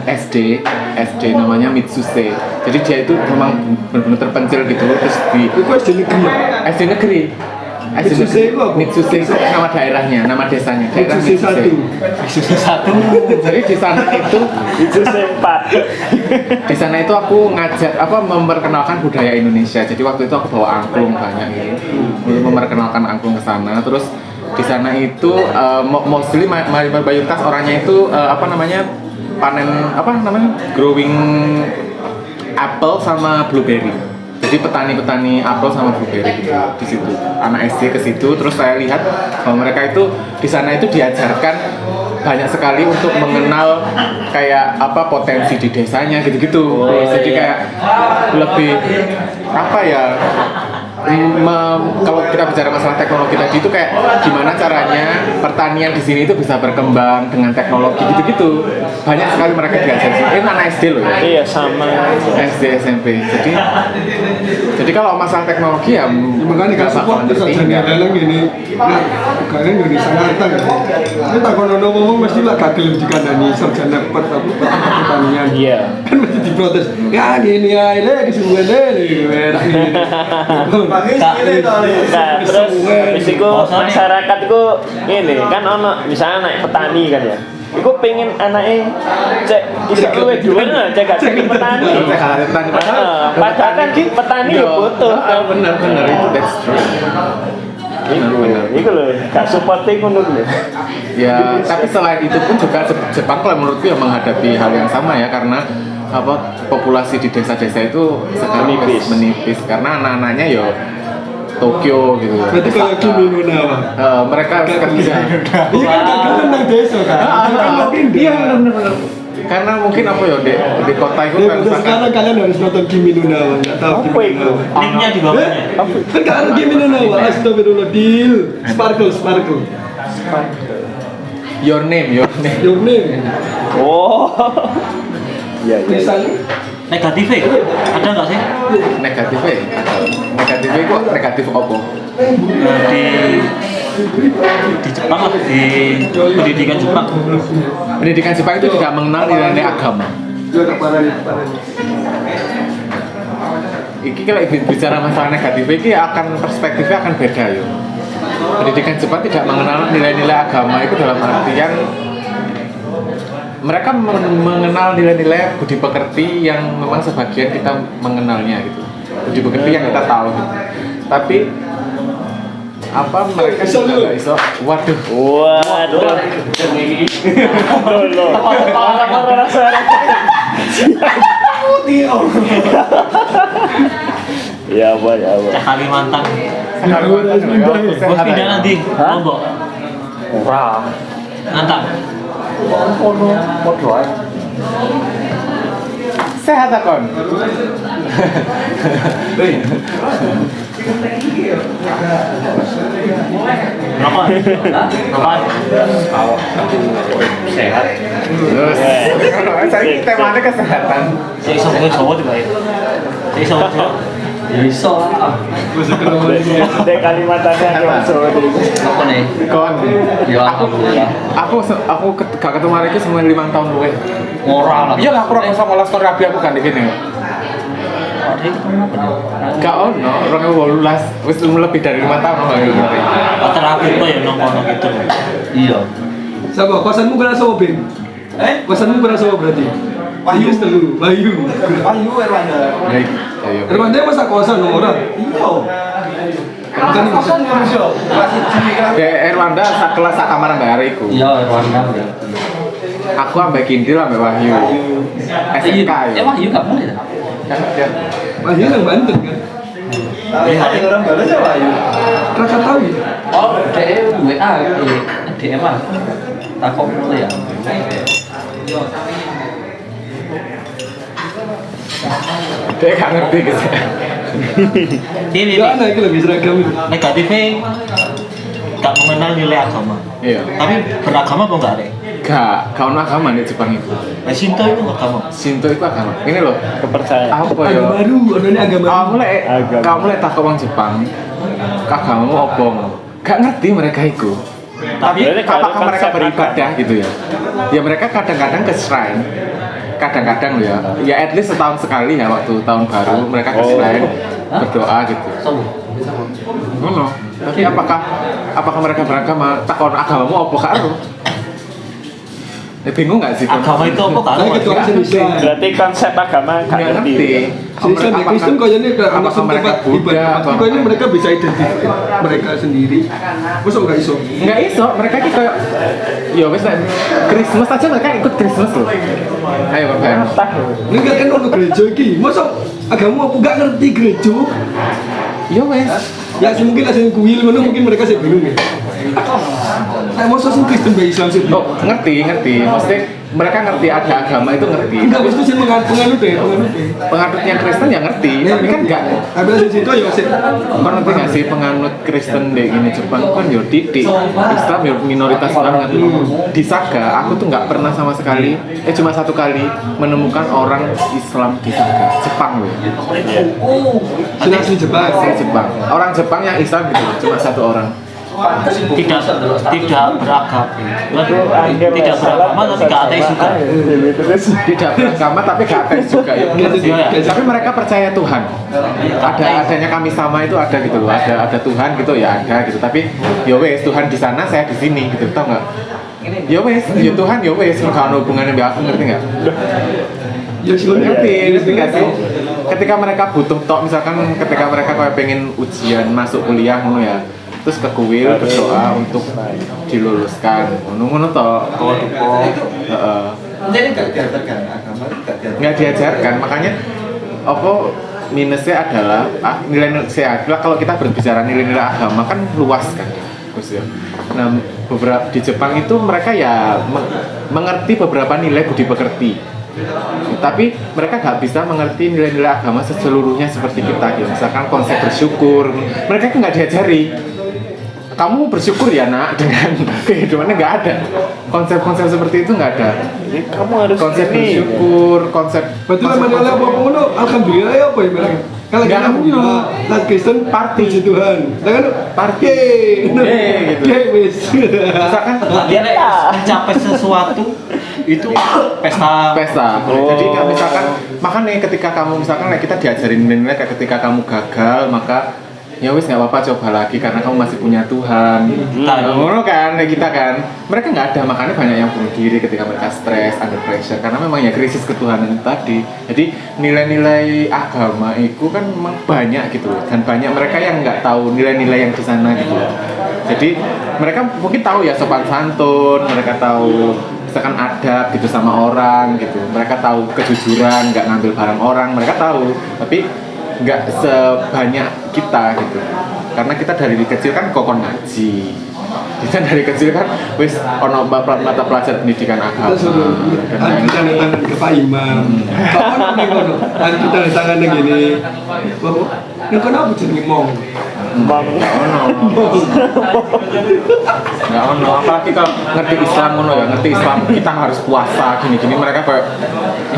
SD namanya Mitsuse. Jadi dia itu memang benar-benar terpencil gitu, terus di Itu SD negeri ya? SD negeri. Mitsuse itu apa? Mitsuse itu nama daerahnya, nama desanya. Daerah Mitsuse 1. Susu satu. Jadi di sana itu Itu sempat. di sana itu aku ngajak memperkenalkan budaya Indonesia. Jadi waktu itu aku bawa angklung banyak gitu, memperkenalkan angklung ke sana. Terus di sana itu mostly mayoritas orangnya itu growing apple sama blueberry. Jadi petani apel sama blueberry gitu di situ. Anak SD ke situ, terus saya lihat bahwa mereka itu di sana itu diajarkan banyak sekali untuk mengenal kayak potensi di desanya gitu-gitu. Jadi kayak lebih kalau kita bicara masalah teknologi tadi itu kayak gimana caranya pertanian di sini itu bisa berkembang dengan teknologi gitu-gitu. Banyak sekali mereka diajar sih. Ini anak SD loh ya. Iya sama. SD SMP. Jadi kalau masalah teknologi ya Makanya nggak kan support bakalan terus aja tertinggal. dalang gini. Nah, kalian Indonesia ngantang ya. Ini tak kono ngomong mesti lah gagal dikandani sarjana pertanian. Iya. Kan mesti diprotes. Ya gini ya, ini kesembuhan deh. Nah, terus habis itu masyarakat itu ini kan ono misalnya anak petani kan ya. Iku pengen anaknya cek iso luwe dhuwur cek gak jadi petani. Padahal kan petani ya butuh kan. Bener itu that's true. Iku lho, gak support iku ngono lho. Ya, tapi selain itu pun juga Jepang kalau menurutku ya menghadapi hal yang sama ya, karena populasi di desa-desa itu sekarang menipis karena anak-anaknya ya Tokyo gitu. Berarti kalau Kimi no Na wa. Mereka kerja. Iya kan gagal menang desa kan. Iya benar. Karena mungkin di kota itu kan Sekarang kalian harus nonton Kimi no Na wa. Nggak tahu Apa Kimi itu? no Na wa. Linknya di bawahnya. Kan gak ada Kimi no Na wa. Astagfirullah deal. Sparkle. your name. Your name. Oh. Iya. Misalnya Negatifnya ada nggak sih? Negatifnya kok negatif apa? Di Jepang lah, di pendidikan Jepang. Pendidikan Jepang itu tidak mengenal nilai agama. dia tak parah. Iki kalau bicara masalah negatif ini akan perspektifnya akan beda ya. Pendidikan Jepang tidak mengenal nilai-nilai agama itu dalam artian mereka mengenal nilai-nilai budi pekerti yang memang sebagian kita mengenalnya gitu. Budi pekerti yang kita tahu gitu. Tapi mereka juga nggak iso. Waduh. Ya apa. Cek Kalimantan. Bos pindah nanti, Lombok. Ora. Ngantang. Sehat akon. Rokok. Sehat. Terus saya temanya kesehatan. Saya iso ngomong Jawa tuh baik. Saya iso ngomong Jawa. Bisa lah. Di Kalimantannya cuma Jawa itu. Apa nih? Kon. Ya alhamdulillah. Aku gak ketemu hari itu semua 5 tahun luwe. Moral lah. Iya lah, aku orang sama tahun rabi aku kan gini. Gak ono, 2018 wis lebih dari 5 tahun loh gitu. Terapi kok ya nongkrong gitu. Iya. Siapa? Kosanmu kena sama Ben? Kosanmu kena sama berarti? Wahyu telu. Wahyu Erwanda. Ya, ayo. Erwanda masa kosan orang? Iya. Kan ini Kosan ngurus yo. Kelas 1 Erwanda sak kelas sak kamar mbak Ariku. Iya, Erwanda. Aku ambek Kindil ambek Wahyu. SMK ya. Wahyu gak boleh dah. Kan dia Wahyu yang Banten kan? Tapi ada orang baru aja Wahyu. Krakatawi. Oh, DM WA, DM ah. Takut dulu ya. dia gak ngerti gitu. Ini Gak ada itu lebih seragam itu. negatifnya gak mengenal nilai agama. Iya. Tapi beragama apa enggak deh? Gak ono agama di Jepang itu. Nah, Shinto itu agama. Shinto itu agama. Ini loh, Kepercayaan. apa ya? Agama baru, adanya agama baru. Kamu mulai tak orang Jepang, agamamu apa? Gak ngerti mereka itu. Tapi Berarti apakah kalau mereka konsep beribadah gitu ya? Ya mereka kadang-kadang ke shrine. kadang-kadang ya at least setahun sekali ya waktu tahun baru mereka ke shrine berdoa gitu. Ngono. Tapi apakah mereka beragama? Takon agamamu apa karo? Bingung nggak sih? Agama itu apa kan? Saya ketua Islam. Berarti konsep agama Nggak nggak ngerti. ngerti. Islam dan Kristen kayaknya udah apakah mereka Buddha atau kayaknya mereka bisa identifikasi mereka sendiri. Masa nggak iso? nggak iso, mereka ki kayak ya wes lah, Christmas aja mereka ikut Christmas loh. Ayo Pak Ben. Ini kan ono gereja iki. Masa agama aku nggak ngerti gereja? Ya wes. Ya sih mungkin asing kuil ngono mungkin mereka sih bingung ya. Nah, masa sih Kristen dan Islam sih? Oh ngerti. Maksudnya mereka ngerti ada agama itu ngerti. Enggak, maksudnya sih penganut deh. Penganutnya Kristen ya ngerti, tapi kan enggak. Habis dari situ ya sih. Kan ngerti nggak sih penganut Kristen di ini Jepang kan yo titik Islam yo minoritas banget. Di Saga aku tuh nggak pernah sama sekali, cuma satu kali menemukan orang Islam di Saga Jepang loh. Sini asli Jepang. Asli Jepang. Orang Jepang yang Islam gitu, cuma satu orang. Tidak beragama. Tidak beragama tapi gak ateis juga. Tidak beragama tapi gak ateis juga ya. Tapi mereka percaya Tuhan. Adanya kami sama itu ada gitu loh. Ada Tuhan gitu ya ada gitu. Tapi ya wes Tuhan di sana saya di sini gitu tau nggak? Ya wes ya Tuhan ya wes nggak ada hubungannya sama aku ngerti nggak? Ya sih ngerti nggak sih? Ketika mereka butuh tok misalkan ketika mereka kayak pengen ujian masuk kuliah ngono ya. Terus ke kuil berdoa untuk diluluskan. Ngono toh. Jadi nggak diajarkan agama, Nggak diajarkan, makanya apa minusnya adalah nilai-nilai kalau kita berbicara nilai-nilai agama kan luas kan. Terus ya. Nah, beberapa di Jepang itu mereka ya mengerti beberapa nilai budi pekerti. Tapi mereka nggak bisa mengerti nilai-nilai agama seseluruhnya seperti kita gitu. Misalkan konsep bersyukur, mereka nggak diajari. Kamu bersyukur ya nak dengan kehidupannya nggak ada konsep-konsep seperti itu nggak ada. Jadi kamu harus Konsep ini. bersyukur, konsep Berarti namanya apa ngono? Alhamdulillah ya apa ya mereka? Kalau Nggak kita ngono. umat Kristen Party. puji Tuhan. Kita kan Party. Yeay, Gitu. yeay, wis. misalkan Dia mencapai sesuatu itu pesta. Jadi kan misalkan makanya ketika kamu misalkan kita diajarin nilai ketika kamu gagal maka ya wis nggak apa-apa coba lagi karena kamu masih punya Tuhan. Ngono kan kayak kita kan. Mereka nggak ada makanya banyak yang bunuh diri ketika mereka stres, under pressure karena memang ya krisis ketuhanan itu tadi. Jadi nilai-nilai agama itu kan memang banyak gitu loh dan banyak mereka yang nggak tahu nilai-nilai yang di sana gitu. Jadi mereka mungkin tahu ya sopan santun, mereka tahu misalkan adab gitu sama orang gitu. Mereka tahu kejujuran, nggak ngambil barang orang, mereka tahu. Tapi nggak sebanyak kita gitu karena kita dari kecil kan kokon ngaji kita dari kecil kan wis ono mata pelajaran pendidikan agama Kita suruh tanda tangan ke Pak Imam. Kapan nih kono? Kita tanda tangan gini. Bapak, yang kenapa jenenge mong? nggak ono apalagi kalau ngerti Islam ngono ya ngerti Islam kita harus puasa gini-gini mereka kayak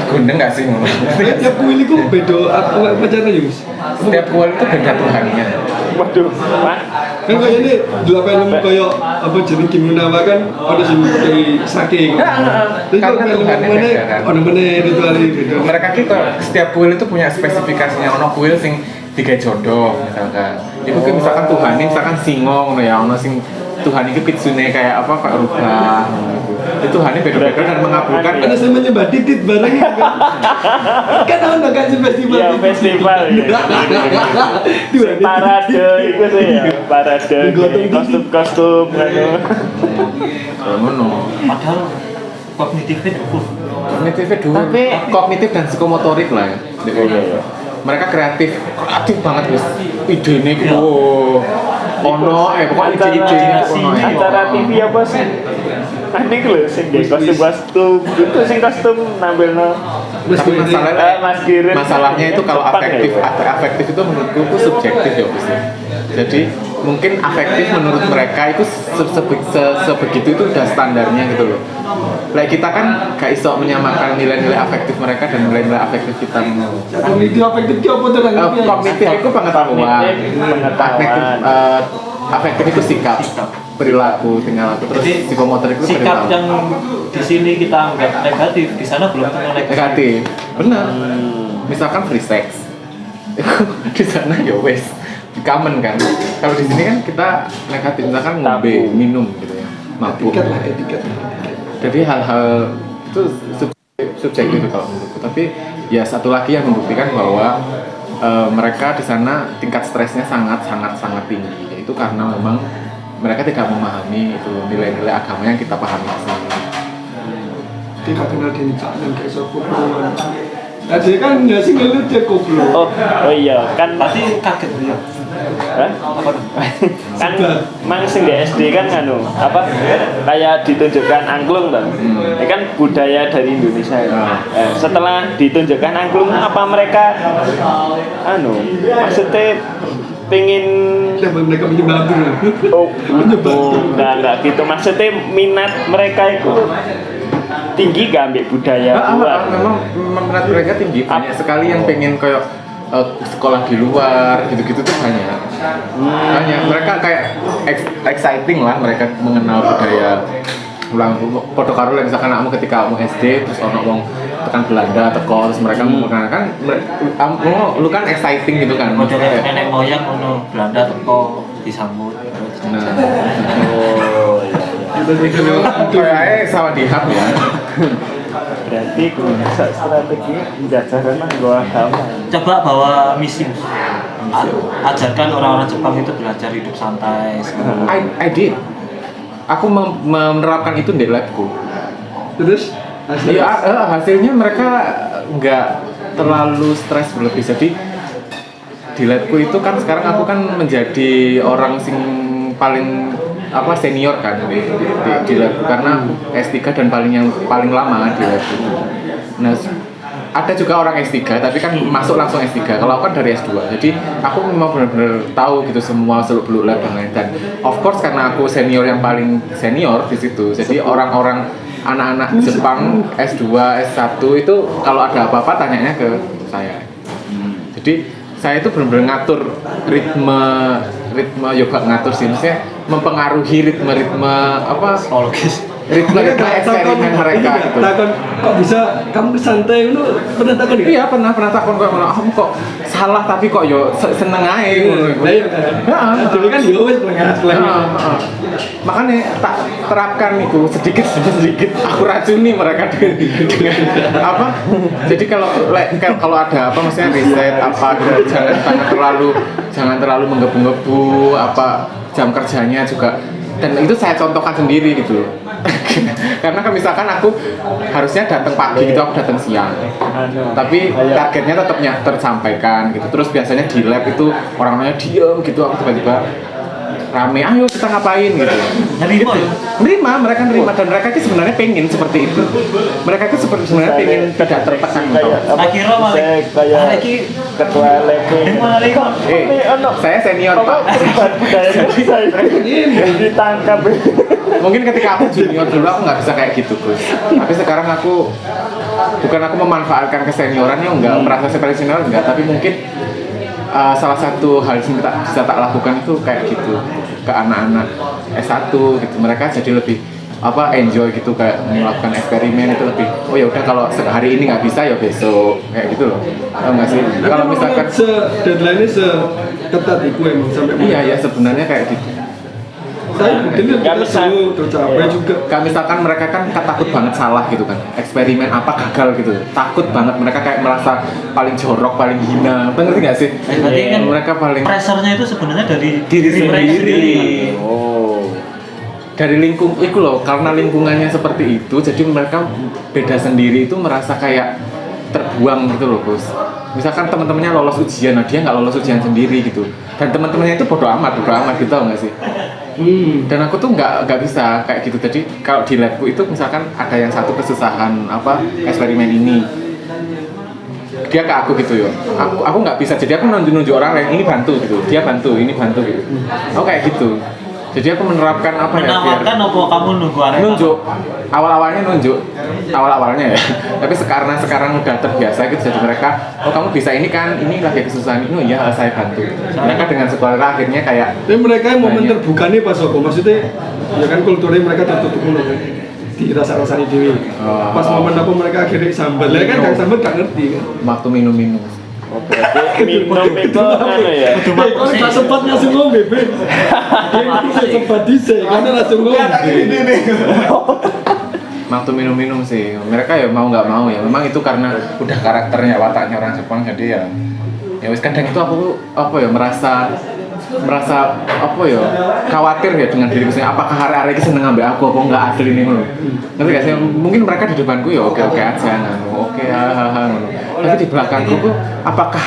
gundeng nggak sih ngono Tiap kuil itu beda apa pacarnya ya, Mas? setiap kuil itu beda Tuhannya. Waduh, Pak. Kan kayak ini dua film kayak apa jenis Kimunawa kan ada sing kayak sake. Terus Karena kalau film Tuhannya mana beda kan. ada mana ritual itu. Mereka kita setiap kuil itu punya spesifikasinya ono kuil sing tiga jodoh misalkan itu kan misalkan Tuhan ini misalkan singo ngono ya ono sing Tuhan ini kitsune kayak apa kayak rubah gitu. Itu Tuhan ini beda-beda dan mengabulkan Ada yang menyembah titit bareng kan. Kan ada kan festival. Iya, festival ya. Parade itu sih ya, parade kostum-kostum kan. ngono. Padahal kognitifnya cukup. Kognitifnya dulu. Tapi Kognitif dan psikomotorik lah ya. Mereka kreatif banget guys. Idene ku ono pokoknya ide-ide ono antara TV apa sih? Aneh lho sing kostum-kostum itu sing kostum nampilno Tapi masalahnya itu kalau Jepang afektif ya? afektif itu menurutku itu subjektif ya pasti. Jadi mungkin afektif menurut mereka itu sebegitu itu udah standarnya gitu loh. Like kita kan gak iso menyamakan nilai-nilai afektif mereka dan nilai-nilai afektif kita. Kognitif afektif ki apa tuh kan? Kognitif itu pengetahuan. Afektif itu sikap. perilaku, tinggal laku, terus Jadi psikomotorik itu sikap perilaku. yang di sini kita anggap negatif, di sana belum tentu negatif. Negatif, bener. Misalkan free sex, itu di sana ya wes, common kan. Kalau di sini kan kita negatif, misalkan ngombe, Tabu. minum gitu ya, mabuk. etiket. Jadi hal-hal itu subjektif kalau menurutku. Tapi ya satu lagi yang membuktikan bahwa mereka di sana tingkat stresnya sangat tinggi. Yaitu karena memang mereka tidak memahami itu nilai-nilai agama yang kita pahami di sini. Tidak kenal dinicak dan kayak sokopan. Tadi kan nggak sih ngelut dia goblok. Oh iya, kan Pasti kaget dia. Hah? Kan mang sing di SD kan anu apa kayak ditunjukkan angklung kan kan budaya dari Indonesia ya. Setelah ditunjukkan angklung apa mereka anu maksudnya pengen Siapa mereka menyebar enggak gitu maksudnya minat mereka itu tinggi gak ambil budaya luar. Memang minat mereka tinggi, banyak sekali yang pengen kayak sekolah di luar gitu-gitu tuh banyak. Banyak mereka kayak exciting lah mereka mengenal budaya ulang podo karo misalkan kamu ketika kamu SD terus ono wong tekan Belanda teko terus mereka mengenalkan lu kan exciting gitu kan. Model nenek moyang ono Belanda teko disambut. Nah, Oh iya. kayaknya sama dihap ya. Berarti bisa strategi menjajakan gua agama. Coba bawa misi. Ajarkan orang-orang Jepang itu belajar hidup santai. I did. Aku menerapkan itu di labku. Terus Iya, hasilnya mereka nggak terlalu stres berlebih. Jadi di labku itu kan sekarang aku kan menjadi orang sing paling senior kan di labku karena S3 dan paling lama di labku. Nah, ada juga orang S3 tapi kan masuk langsung S3. Kalau aku kan dari S2. Jadi aku memang benar-benar tahu gitu semua seluk-beluk lab dan lain. Dan of course karena aku senior yang paling senior di situ. Jadi orang-orang anak-anak Jepang S2, S1 itu kalau ada apa-apa tanyanya ke saya. Jadi saya itu benar-benar ngatur ritme yoga ngatur sih maksudnya mempengaruhi ritme Psikologis. ritme eksperimen mereka gitu. Takon kok bisa kamu santai itu pernah takon gitu? Iya pernah takon kamu kok salah tapi kok yo seneng aja ngono iku. Lah iya kan. Jadi kan yo wis Makanya tak terapkan itu sedikit aku racuni mereka dengan apa? Jadi kalau ada apa maksudnya riset apa gitu, jangan terlalu menggebu-gebu apa jam kerjanya juga dan itu saya contohkan sendiri gitu karena kan misalkan aku harusnya datang pagi gitu aku datang siang tapi targetnya tetapnya tersampaikan gitu terus biasanya di lab itu orang-orangnya diem gitu aku tiba-tiba rame ayo kita ngapain gitu Nerima ya? mereka nerima dan mereka itu sebenarnya pengen seperti itu mereka itu sebenarnya pengen tidak tertekan Tak kira malah kayak ketua lab saya senior pak budaya saya ditangkap. mungkin ketika aku junior dulu aku nggak bisa kayak gitu Gus tapi sekarang aku memanfaatkan keseniorannya enggak merasa seperti senior enggak tapi mungkin salah satu hal yang bisa tak lakukan itu kayak gitu ke anak-anak S1 gitu mereka jadi lebih enjoy gitu kayak melakukan eksperimen itu lebih oh ya udah kalau hari ini nggak bisa ya besok kayak gitu loh nggak sih kalau misalkan deadline-nya seketat itu emang sampai iya sebenarnya kayak gitu saya buktinya kita selalu tercapai juga kayak misalkan mereka kan takut banget salah gitu kan eksperimen apa gagal gitu takut banget mereka kayak merasa paling jorok paling hina ngerti nggak sih Berarti kan mereka paling pressure-nya itu sebenarnya dari diri mereka sendiri Oh. dari itu loh karena lingkungannya seperti itu jadi mereka beda sendiri itu merasa kayak terbuang gitu loh Gus misalkan teman-temannya lolos ujian nah dia nggak lolos ujian sendiri gitu dan teman-temannya itu bodo amat gitu tau nggak sih dan aku tuh nggak bisa kayak gitu jadi kalau di labku itu misalkan ada yang satu kesusahan eksperimen ini dia ke aku gitu yo aku nggak bisa jadi aku nunjuk orang lain ini bantu gitu dia bantu ini bantu gitu aku kayak gitu Jadi aku menerapkan apa ya? Menawarkan apa kamu nunggu Arema? Nunjuk. Awal-awalnya ya. Tapi sekarang udah terbiasa gitu, jadi mereka, oh kamu bisa ini kan, ini lagi kesusahan ini, oh iya saya bantu. Mereka dengan sekolah akhirnya kayak. Tapi mereka yang momen banyak. terbukanya pas apa? Maksudnya ya kan kulturnya mereka tertutup dulu kan. Dirasa-rasani dewi. Pas momen apa mereka akhirnya sambat. Lah kan gak sambat gak ngerti kan. Waktu minum-minum. Oh, berarti minum itu anu ya. Kalau gak sempat langsung ngombe, Ben. Dia sempat dhisik, karena langsung ngombe. Waktu minum-minum sih, mereka ya mau nggak mau ya. Memang itu karena udah karakternya, wataknya orang Jepang, jadi ya wis kadang itu aku apa ya merasa apa ya khawatir ya dengan diriku sendiri. Apakah hari-hari ini seneng ngambil aku apa enggak asli ini loh. Tapi gak sih, mungkin mereka di depanku ya oke-oke aja, oke hahaha. Tapi di belakangku tuh apakah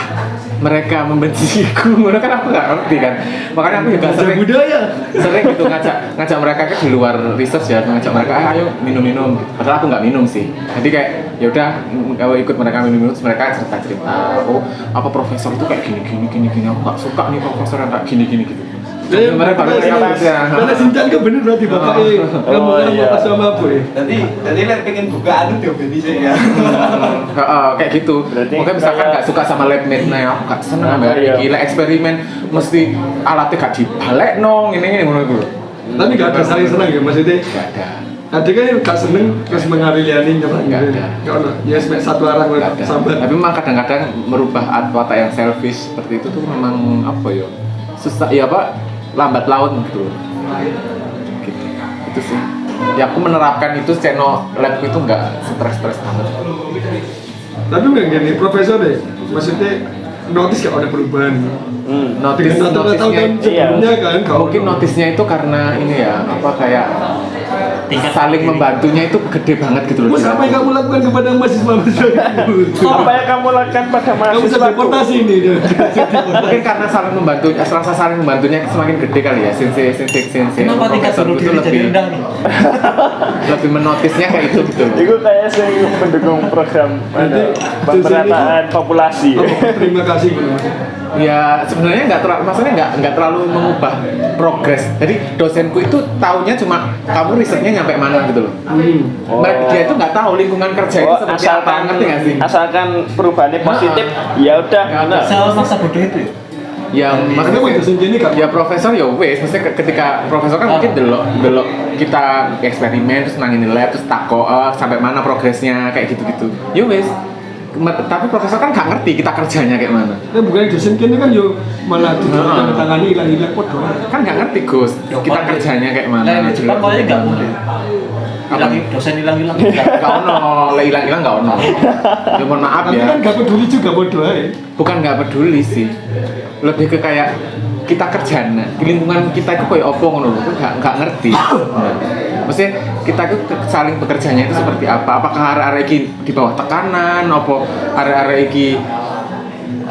mereka membenciku? Ngono kan aku nggak ngerti kan. Makanya aku juga sering gitu ngajak mereka ke di luar research ya, ngajak mereka ayo minum-minum. Padahal aku nggak minum sih. Jadi kayak ya udah kalau ikut mereka minum-minum terus mereka cerita-cerita. Oh, apa profesor itu kayak gini. Aku nggak suka nih profesor yang kayak gini gitu. Jadi mereka baru cerita ya. Karena Sinjan kan bener berarti bapaknya. Kamu pas sama apa ya? Jadi lihat pengen buka anu diobeni sih ya. Kayak gitu. Berarti Mungkin misalkan kayak- nggak suka sama lab mate, nah aku nggak seneng sama Iya. gila eksperimen mesti alatnya gak dibalik nong ini ngono iku. Tapi gak ada saling senang ya maksudnya. Gak ada. Ada kan yang gak seneng terus mengariliani nyoba. Nggak ada. Gak ada. Ya satu arah Nggak ada. sambat. Tapi memang kadang-kadang merubah watak yang selfish seperti itu tuh memang apa ya susah ya apa lambat laun gitu. Gitu. Itu sih. Ya aku menerapkan itu channel labku itu nggak stres banget. Tapi enggak gini, profesor deh. Maksudnya notice gak ada perubahan. Notis Dengan tahun notisnya sebelumnya kan kalau mungkin notisnya itu karena ini ya apa kayak Tingkat saling sendiri. membantunya itu gede banget gitu loh. Mas, apa yang kamu lakukan kepada mahasiswa-mahasiswa itu? Apa yang kamu lakukan pada Kamu bisa mahasiswa? deportasi ini. Mungkin karena saling membantu, rasa saling membantunya semakin gede kali ya. Sensei. Kenapa tingkat Profesor bunuh itu diri jadi lebih rendah nih? lebih menotisnya kayak itu gitu loh. Itu kayak saya mendukung program pemerataan populasi. Oh, terima kasih Bu. Ya sebenarnya maksudnya nggak terlalu mengubah progres. Jadi dosenku itu taunya cuma kamu risetnya nyampe mana gitu loh. Mereka dia itu nggak tahu lingkungan kerja itu Oh, seperti apa, asalkan ngerti nggak sih? asalkan perubahannya positif, ya udah. Ya, Nah, Masa bodoh itu ya? Yang Karena maksudnya mau dosen gini kan. ya profesor ya wes, maksudnya ketika profesor kan mungkin delok kita eksperimen terus nangin lab terus takok sampai mana progresnya kayak gitu-gitu. Ya wes. Tapi profesor kan nggak ngerti kita kerjanya kayak mana. Bukan dosen kini kan yo malah tangani hilang-hilang podo. Kan nggak ngerti Gus kita kerjanya kayak mana. Nah, di Jepang kayaknya nggak boleh. Apa? Dosen hilang-hilang. Gak ono, hilang-hilang gak ono. Ya mohon maaf Tapi ya. kan gak peduli juga bodoh aja. Bukan gak peduli sih. Lebih ke kayak kita kerjaan, di lingkungan kita itu kayak opo ngono lho, gak ngerti. Maksudnya kita itu saling bekerjanya itu seperti apa? Apakah arek-arek iki di bawah tekanan, opo arek-arek iki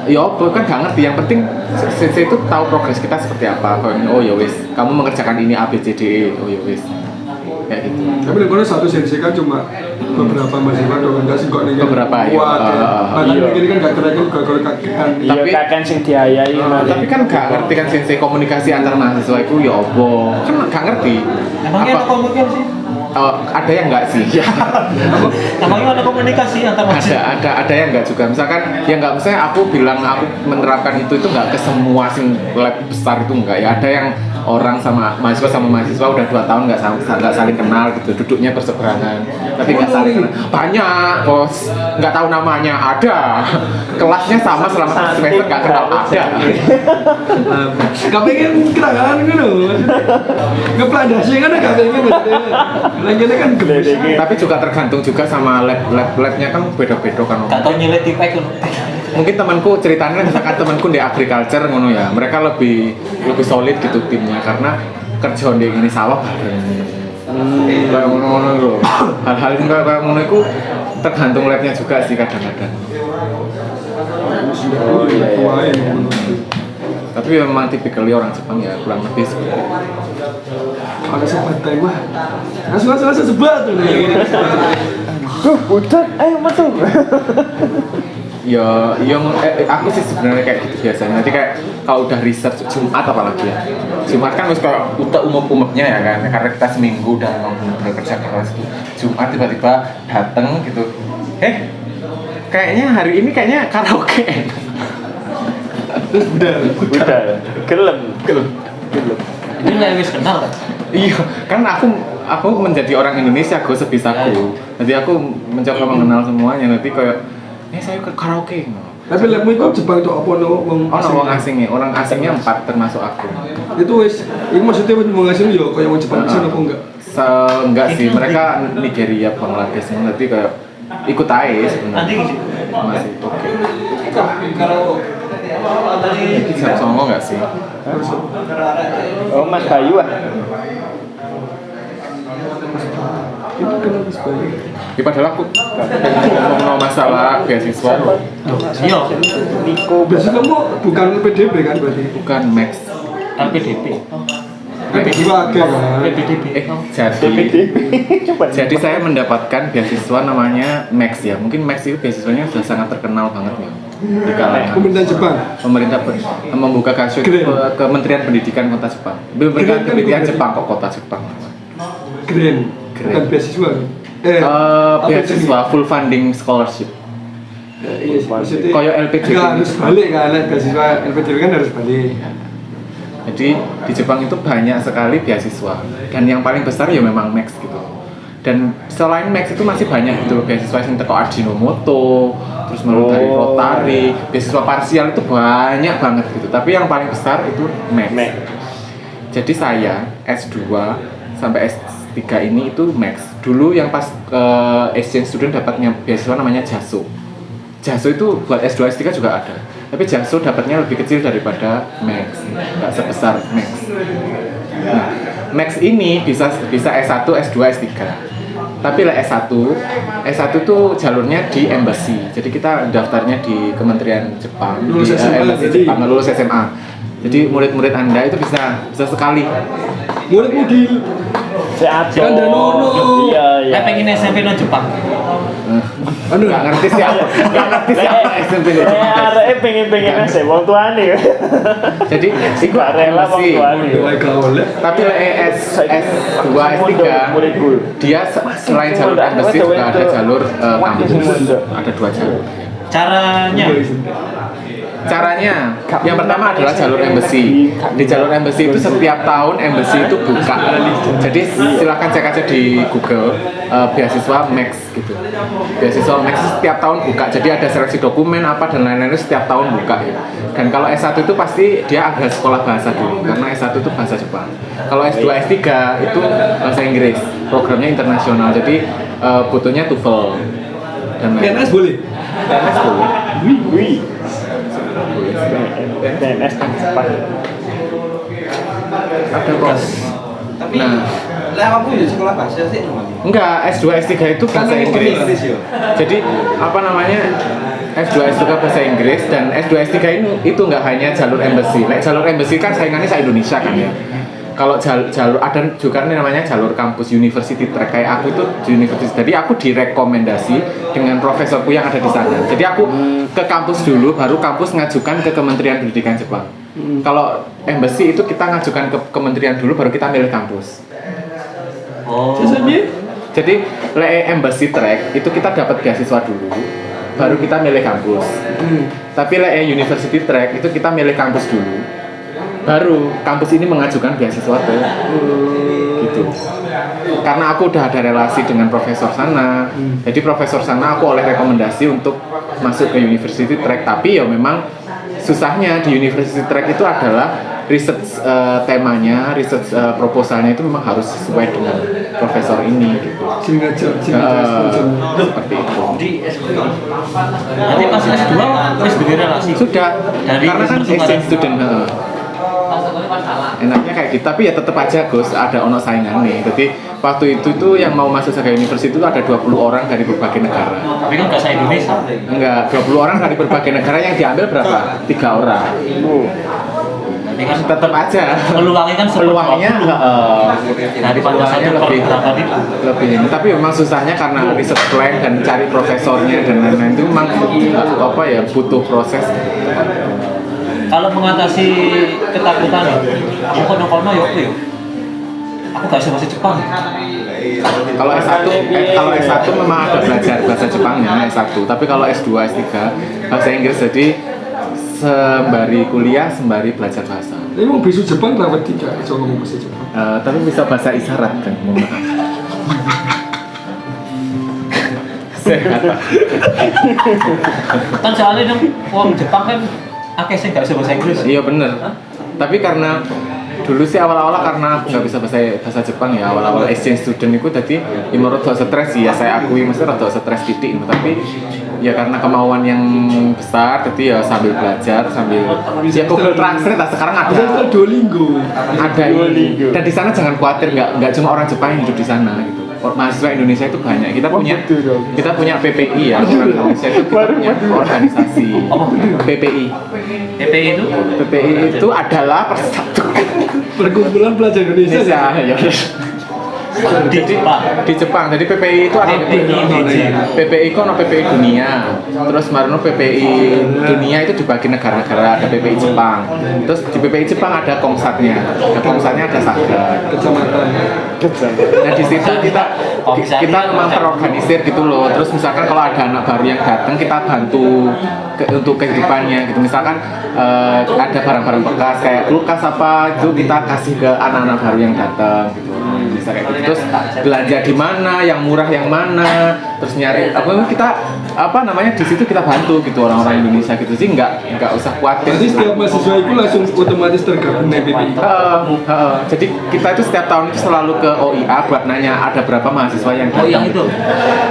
ya opo kan gak ngerti. Yang penting sensei itu tahu progres kita seperti apa. Oh ya wis, kamu mengerjakan ini A B C D E. Oh ya wis. Kayak gitu. Tapi sebenarnya satu sensei kan cuma beberapa mahasiswa doang enggak sih kok nih. Beberapa, iya. Bahkan Iya. ini kan gak keren kan gak kakean. iya Tapi- kakek sing diayai. Tapi kan gak ngerti kan sensei komunikasi antar mahasiswa itu ya opo. Kan gak ngerti. Emangnya ada komunikasi? Ada yang enggak sih? Ya. Emangnya ada komunikasi antar mahasiswa? ada yang enggak juga. Misalkan ya enggak, misalnya aku bilang aku menerapkan itu enggak ke semua sing lab besar itu enggak ya. Ada yang orang sama mahasiswa udah 2 tahun enggak saling kenal gitu, duduknya berseberangan tapi enggak saling kenal. Banyak bos, enggak tahu namanya ada. Kelasnya sama selama 1 semester enggak kenal ada. Gak pengen kerangan gitu. Ngeplandasi kan gak pengen maksudnya. Lagi kan gemes. Tapi juga tergantung juga sama labnya kan beda-beda kan. Gak tau nyelip tipek kan? Mungkin temanku ceritanya misalkan temanku di agriculture ngono ya, mereka lebih solid gitu timnya karena kerja di ini sawah bareng. Kayak ngono-ngono lho. Hal-hal yang kayak ngono itu tergantung labnya juga sih kadang-kadang. Oh iya. Tapi memang tipikalnya orang Jepang ya kurang lebih seperti itu. Ada sebat mah. Langsung sebat tuh. Budak, ayo metu. Ya, yang aku sih sebenarnya kayak gitu biasanya. Nanti kayak kalau udah research Jumat apalagi ya. Jumat kan wis kayak umum-umumnya ya kan, karena kita seminggu udah memang bener-bener kerja keras gitu. Jumat tiba-tiba dateng gitu, kayaknya hari ini kayaknya karaoke. Terus Udah, gelem. Ini nggak wis kenal kan? Iya, kan aku menjadi orang Indonesia gue sebisaku. Jadi aku mencoba mengenal semuanya. Nanti kayak, saya ke karaoke. tapi lemu itu Jepang itu apa no Orang asingnya, orang asingnya 4 termasuk aku. itu wis ini maksudnya wong asing yo kayak wong Jepang bisa apa enggak? Enggak sih, mereka Nigeria, Bangladesh, nanti kayak ikut aja sebenarnya. Nanti gitu. Masih oke. Kalau Ini bisa ngomong nggak sih? Oh, Mas Bayu ah. Itu kan habis balik. Ya padahal aku ngomong masalah beasiswa Iya. Niko Biasanya kamu bukan PDB kan berarti? bukan Max. LPDP. Juga agak kan? LPDP. Jadi saya mendapatkan beasiswa namanya Max ya. Mungkin Max itu beasiswanya sudah sangat terkenal banget ya di kalangan Pemerintahan Jepang. pemerintah membuka kasus Kementerian Pendidikan Kota Jepang. Kementerian Pendidikan Jepang kok Kota Jepang. Keren. Bukan beasiswa. Apa Beasiswa full funding scholarship. Iya, maksudnya Kayak LPDP. nggak harus balik kan, beasiswa LPDP kan harus balik. Jadi di Jepang itu banyak sekali beasiswa dan yang paling besar ya memang Max gitu. Dan selain Max itu masih banyak gitu beasiswa yang teko Ajinomoto, terus dari Rotary, beasiswa parsial itu banyak banget gitu. Tapi yang paling besar itu Max. Jadi saya S2 sampai S3 ini itu Max. Dulu yang pas exchange student dapatnya beasiswa namanya JASO. JASO itu buat S2 S3 juga ada. Tapi JASO dapatnya lebih kecil daripada Max, nggak sebesar Max. Nah, Max ini bisa S1, S2, S3. Tapi lah S1 itu jalurnya di embassy. Jadi kita daftarnya di Kementerian Jepang, Lulus di SMA, embassy jadi. Jepang, lulus SMA. Jadi murid-murid Anda itu bisa sekali. Muridmu di Seato. Kan Danono. Iya. Saya pengen SMP no Jepang. anu Nggak ngerti siapa SMP ini. Arek pengen sih wong tuane. Jadi itu Gak rela wong embassy. tuane. mulai gaul ya. Tapi S2, S3 dia selain jalur embassy juga ada jalur kampus. Ada 2 jalur. Caranya Caranya, yang pertama adalah jalur embassy. Di jalur embassy itu setiap tahun embassy itu buka. Jadi silakan cek aja di Google beasiswa Max gitu. Beasiswa Max setiap tahun buka. Jadi ada seleksi dokumen apa dan lain-lain itu setiap tahun buka ya. Dan kalau S1 itu pasti dia ada sekolah bahasa dulu karena S1 itu bahasa Jepang. Kalau S2, S3 itu bahasa Inggris. Programnya internasional. Jadi butuhnya TOEFL dan lain-lain. PNS boleh? PNS boleh. Wih. PNS kan Jepang. Ada kok. tapi Nah. lah aku ya sekolah bahasa sih namanya. Enggak, S2, S3 itu bahasa Inggris. Jadi apa namanya? S2, S3 bahasa Inggris dan S2, S3 itu enggak hanya jalur embassy. Nah, jalur embassy kan saingannya se-Indonesia kan ya. Kalau jalur ada juga nih namanya jalur kampus university track kayak aku itu di universitas. Jadi aku direkomendasi dengan profesorku yang ada di sana. Jadi aku ke kampus dulu, baru kampus ngajukan ke Kementerian Pendidikan Jepang. Kalau embassy itu kita ngajukan ke kementerian dulu, baru kita milih kampus. oh Jadi embassy track itu kita dapat beasiswa dulu, baru kita milih kampus. Tapi university track itu kita milih kampus dulu, baru kampus ini mengajukan beasiswa ke gitu. Karena aku udah ada relasi dengan profesor sana, jadi profesor sana aku oleh rekomendasi untuk masuk ke university track. Tapi ya memang susahnya di university track itu adalah research temanya, research proposalnya itu memang harus sesuai dengan profesor ini gitu. Seperti itu. di S2 nanti pas S2 wis duwe relasi Sudah, Dari karena kan universitas. exchange student. Enaknya kayak gitu, tapi ya tetap aja Gus ada ono saingannya. Jadi waktu itu tuh yang mau masuk Saga University itu ada 20 orang dari berbagai negara. tapi kan bahasa Indonesia Enggak, 20 orang dari berbagai negara yang diambil berapa? 3 orang. tapi kan Tetap aja peluangnya kan peluangnya dari pada peluangnya satu lebih berapa itu lebih ini. Tapi memang susahnya karena research plan dan cari profesornya dan lain-lain itu memang apa ya butuh proses. kalau mengatasi ketakutan aku kono-kono ya apa ya? Aku gak bisa bahasa Jepang. Kalau S1 memang ada belajar bahasa Jepangnya S1, tapi kalau S2, S3 bahasa Inggris, jadi sembari kuliah sembari belajar bahasa. Ini mau besok Jepang kenapa tidak bisa ngomong bahasa Jepang? Tapi bisa bahasa isyarat kan, mohon maaf. Sehat. Kan soalnya dong orang Jepang kan akeh sing gak bisa bahasa Inggris. Iya bener. Tapi karena dulu sih awal-awal karena aku nggak bisa bahasa Jepang ya, awal-awal exchange student itu tadi ya menurut saya stres sih ya, saya akui mesti rada stres titik, tapi ya karena kemauan yang besar jadi ya sambil belajar sambil ya Google Translate lah sekarang ada. Bisa Duolingo. Ada ini. Dan di sana jangan khawatir, nggak cuma orang Jepang yang hidup di sana gitu. Mahasiswa Indonesia itu banyak. Kita punya PPI ya, orang Indonesia itu kita punya organisasi. PPI. PPI itu adalah persatuan Perkumpulan Pelajar Indonesia. ya. Di Jepang. Jadi PPI itu ada PPI itu ada PPI dunia. Terus marno PPI dunia itu dibagi negara-negara, ada PPI Jepang. Terus di PPI Jepang ada komsatnya. Ada saga. Kecamatan. Nah di situ kita memang terorganisir gitu loh. Terus misalkan kalau ada anak baru yang datang kita bantu untuk kehidupannya gitu. Misalkan ada barang-barang bekas kayak kulkas apa itu kita kasih ke anak-anak baru yang datang gitu. Bisa kayak gitu. Terus belanja di mana, yang murah yang mana, terus nyari di situ kita bantu gitu orang-orang Indonesia gitu sih, nggak usah khawatir. Jadi setiap mahasiswa itu langsung otomatis tergabung di PPI. Jadi kita itu setiap tahun itu selalu ke OIA buat nanya ada berapa mahasiswa yang datang. Oh yang itu?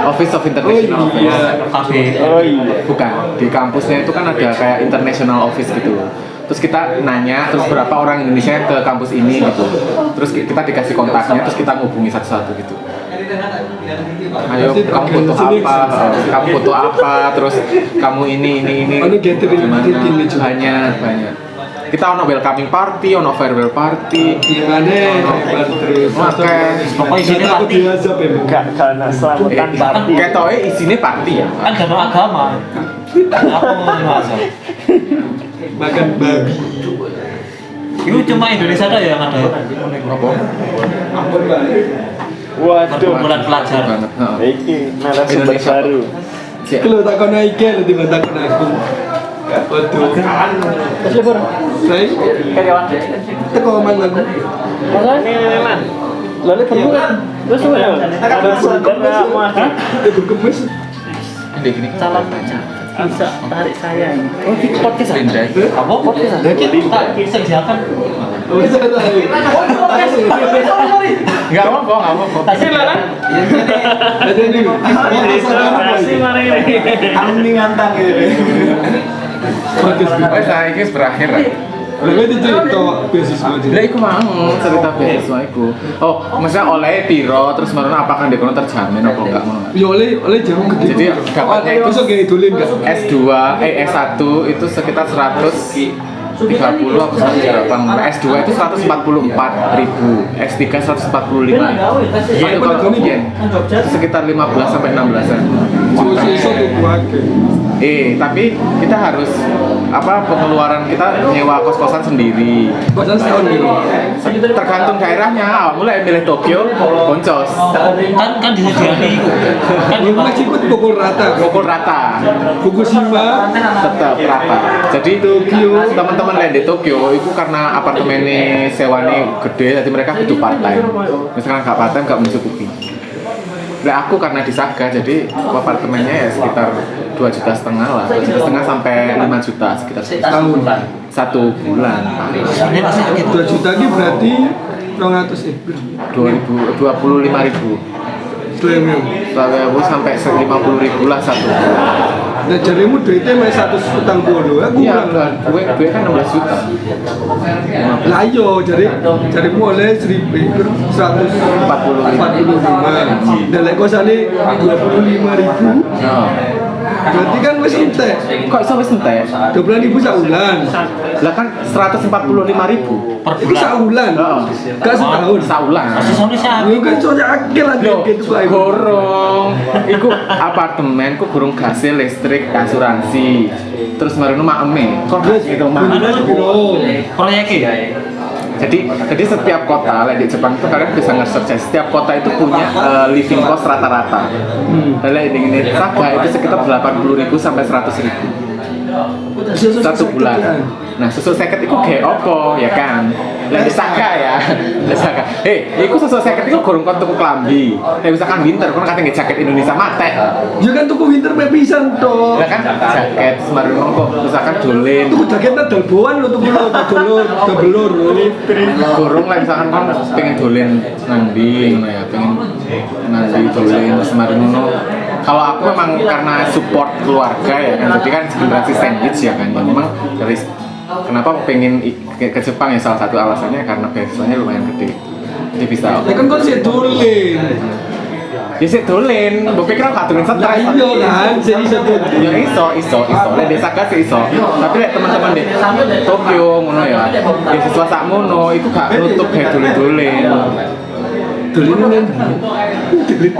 Office of International Affairs. Bukan, di kampusnya itu kan ada kayak International Office gitu. Terus kita nanya, terus berapa orang Indonesia yang ke kampus ini gitu. Terus kita dikasih kontaknya, terus kita ngubungi satu-satu gitu. Ayo, kamu foto apa? Kamu foto apa? Terus kamu ini. Gimana? Banyak. Kita ono welcoming party, ono farewell party. Gimana? Terus. Pokoknya isinya party. Gak karena selamatan party. Ketoke isinya party ya. Kan gak ada agama. Apa mau bahasa? Makan babi. Itu cuma Indonesia ada yang ada. Waduh. Perkumpulan pelajar. Iki narasumber baru. Kalau tak kau naik ke, nanti tak kau naik aku. Waduh. Terus libur. Baik. Karyawan. Teko man aku. Masa ini man. Lalu kamu kan. Terus ada sumber mah. Itu kemes. Calon baca. Bisa tarik saya ini. Oh, di podcast Indra. Apa? Podcast. Kita bisa silakan. Oh, bisa tarik. Enggak apa-apa. Tapi lah kan. Ada ini. Kasih mana ini. Alumni ngantang gitu. Podcast. Saya ini berakhir. Lebih cerita beasiswa aja. Lah iku mau cerita beasiswa iku. Oh, maksudnya oleh piro terus marana apakah dekono terjamin apa enggak ngono. Ya oleh jarum gede. Jadi dapatnya itu masuk kayak idulin enggak? S1 itu sekitar 130 apa berapa? S2 itu 144.000, S3 145. Itu kalau yen sekitar 15 sampai 16-an. Cuma iso tuh kuake. Tapi kita harus pengeluaran kita nyewa kos-kosan sendiri. Kosan setahun gitu. Tergantung daerahnya. Mulai milih Tokyo, boncos. Kan disediakan kan Yang masih ikut pukul rata. Pukul rata. Fukushima Tetap rata. Jadi Tokyo. teman-teman lain di Tokyo itu karena apartemennya sewanya gede, jadi mereka butuh part time. Misalkan nggak part time nggak mencukupi. Nah aku karena di Saga jadi apartemennya ya sekitar 2,5 juta lah, 2,5 juta sampai 5 juta sekitar setahun. 1 bulan. ini masih gitu. 2 juta ini berarti 200 25.000. 2.000 sampai 50.000 lah 1 bulan. Nah jarimu duitnya masih 140 aku Iya, kurang. gue kan 16 juta. Lah iya jarimu oleh 145. Dan lek kosane 25.000. Berarti kan wis entek. Kok iso wis entek? 12.000 sabulan. Lah kan 145.000 Per Itu bulan. sabulan. Gak setahun. saulan. Masih soalnya siapa? Lu kan soalnya akil lagi Loh, gitu kok. gorong. Iku apartemen ku gorong gas, listrik, asuransi. terus marino makeme kok gitu mah. Proyeknya Jadi setiap kota di Jepang itu kalian bisa nge-search ya, setiap kota itu punya living cost rata-rata. Dan ini Saga itu sekitar 80.000 sampai 100.000 satu bulan. Nah, susu seket itu kayak opo ya kan? Lah di Saga ya. Di Saga. Iku susu seket itu gorong kon tuku klambi. Misalkan winter kon kate nggih jaket Indonesia mate. Ya kan tuku winter pe pisan to. Lah kan jaket semarin kok misalkan dolen. Tuku jaketnya dalboan lo tuku lo dobelur ini. Gorong lah misalkan kon pengen dolen nandi ngono ya, pengen nandi dolen semarin ngono. Kalau aku memang karena support keluarga ya kan, jadi kan generasi sandwich ya kan, ya memang dari kenapa aku pengen ke Jepang ya salah satu alasannya karena beasiswanya lumayan gede, jadi bisa. Ya kan kau sih dolen. Ya sih dolen, gue pikir aku aturin Nah stres. iya kan, jadi satu. Ya iso. Lah desa sih iso. Tapi lek teman-teman di Tokyo ngono ya, beasiswa sakmono itu gak nutup kayak dolen-dolen. Dolen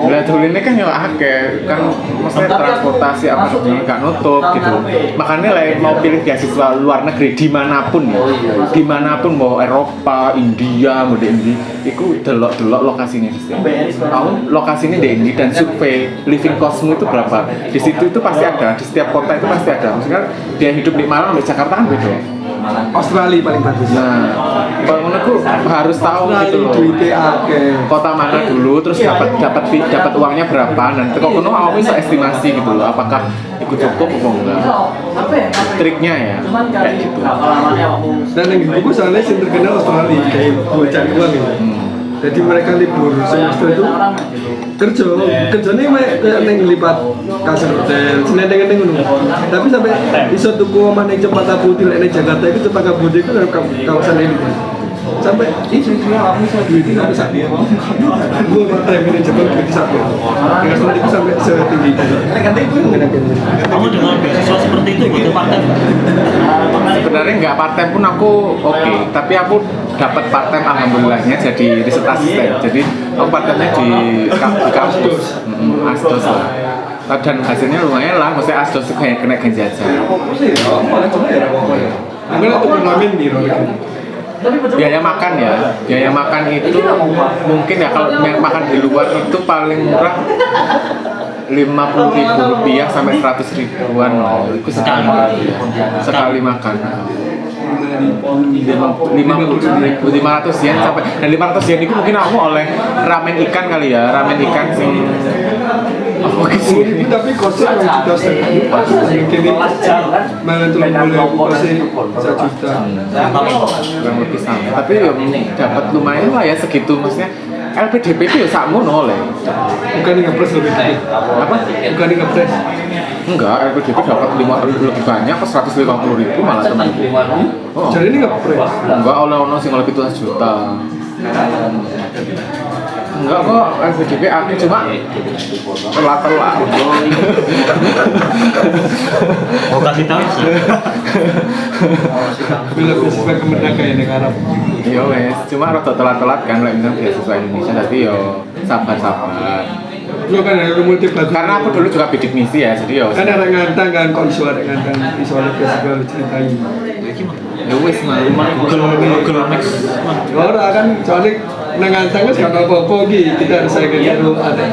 Lah dolennya kan ya akeh, kan maksudnya transportasi apa sebenarnya gak nutup gitu. Makanya lah mau pilih beasiswa luar negeri dimanapun ya, dimanapun mau Eropa, India, mau di India, itu delok lokasinya sih. Kamu lokasinya di India dan survei living costmu itu berapa? Di situ itu pasti ada, di setiap kota itu pasti ada. Maksudnya dia hidup di Malang sama Jakarta kan beda. Australia paling bagus. Nah, kalau menurutku harus tahu gitu loh. Duitnya akeh. Kota mana dulu, terus dapat uangnya berapa, dan kok kono awalnya bisa estimasi gitu loh, apakah ikut cukup atau enggak. Triknya ya, kayak gitu. Dan yang buku soalnya yang terkenal Australia kayak buat cari uang gitu. Jadi mereka libur semester itu kerjanya kayak neng lipat kasir hotel, seneng ngono. Tapi sampai iso tuku omah ning Cempaka Putih nek Jakarta itu Cempaka Putih itu kawasan ini. Sampai itu aku bisa duitnya sampai saat ini. Gue part-time di Jepang duit sampai. Dengan setelah itu sampai setinggi itu. kamu dengan beasiswa seperti itu butuh part-time? Sebenarnya nggak part-time pun aku oke, tapi aku dapat part-time alhamdulillahnya jadi riset asisten. Jadi aku part-time-nya di kampus, Asdos lah. Dan hasilnya lumayan lah, maksudnya Asdos itu kayak kena jajan. Karena tuh pemain di Biaya makan itu mungkin ya kalau yang makan di luar itu paling murah 50.000 rupiah sampai 100 ribuan loh. Itu sekali makan. 500 yen sampai, dan 500 yen itu mungkin aku oleh ramen ikan kali ya, ramen ikan sih. Tapi kosnya yang sudah pas mungkin mana tuh boleh kosnya 1 juta. Kurang lebih sama. Tapi ya dapat lumayan lah ya segitu, maksudnya LPDP itu ya sakmono oleh. Bukan yang ngepres lebih tinggi. Apa? Bukan yang ngepres. Enggak, LPDP dapat 5 lebih banyak ke 150.000 malah temanku. Oh. Jadi ini ngepres. Enggak, oleh sing oleh 17 juta. Enggak kok, LPDP aku cuma telat. Mau kasih tahu sih. Bila beasiswa Kementerian kayak negara. Iya wes, cuma rada telat-telat kan lek misalnya beasiswa Indonesia, tapi yo sabar-sabar. Lo kan ada multi platform. Karena aku dulu juga bidik misi ya, jadi yo. Kan ada ngantang kan kok isu ada ngantang isu ada beasiswa lu ceritain. Ya wes mah. Google Maps. Orang kan soalnya ngantang kan gak apa-apa gitu. Kita harus saya dulu ada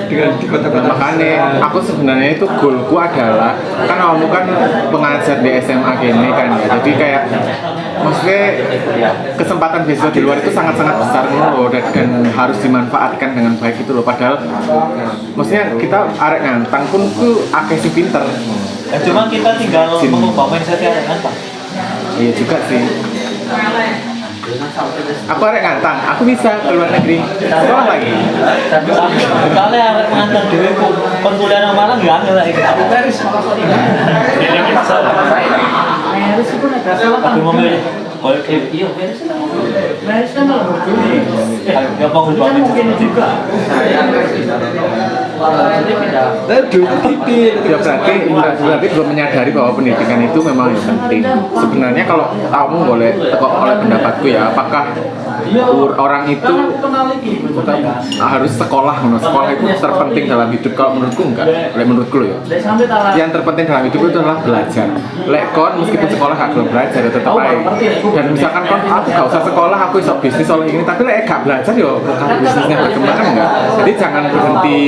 dengan di kota-kota. Makanya aku sebenarnya itu goalku adalah kan kamu kan pengajar di SMA gini kan ya, jadi kayak maksudnya kesempatan beasiswa di luar itu sangat-sangat besar loh, dan harus dimanfaatkan dengan baik itu loh. Padahal maksudnya kita arek ngantang pun tuh akeh sih pinter. Cuma kita tinggal mengubah mindsetnya kan Pak. Iya juga sih. Aku arek ngantang, aku bisa ke luar negeri. Sekolah lagi. Kali arek ngantar dhewe kon kuliah nang Malang ya angel iki. Aku Paris. Ini kita. Aku mau milih. Iya, Paris kan. Gampang banget. Mungkin juga. Tapi dulu titik. Ya berarti belum menyadari bahwa pendidikan itu memang yang penting. Sebenarnya kalau kamu boleh oleh pendapatku ya, apakah orang itu harus sekolah? Sekolah itu terpenting dalam hidup. Kalau menurutku enggak. Menurutku loh ya. Yang terpenting dalam hidup itu adalah belajar. Lek kon meskipun sekolah gak belum belajar ya tetap aja. Dan misalkan kon aku gak usah sekolah, aku bisa bisnis oleh ini, tapi lek gak belajar yo bukan bisnisnya berkembang kan enggak. Jadi jangan berhenti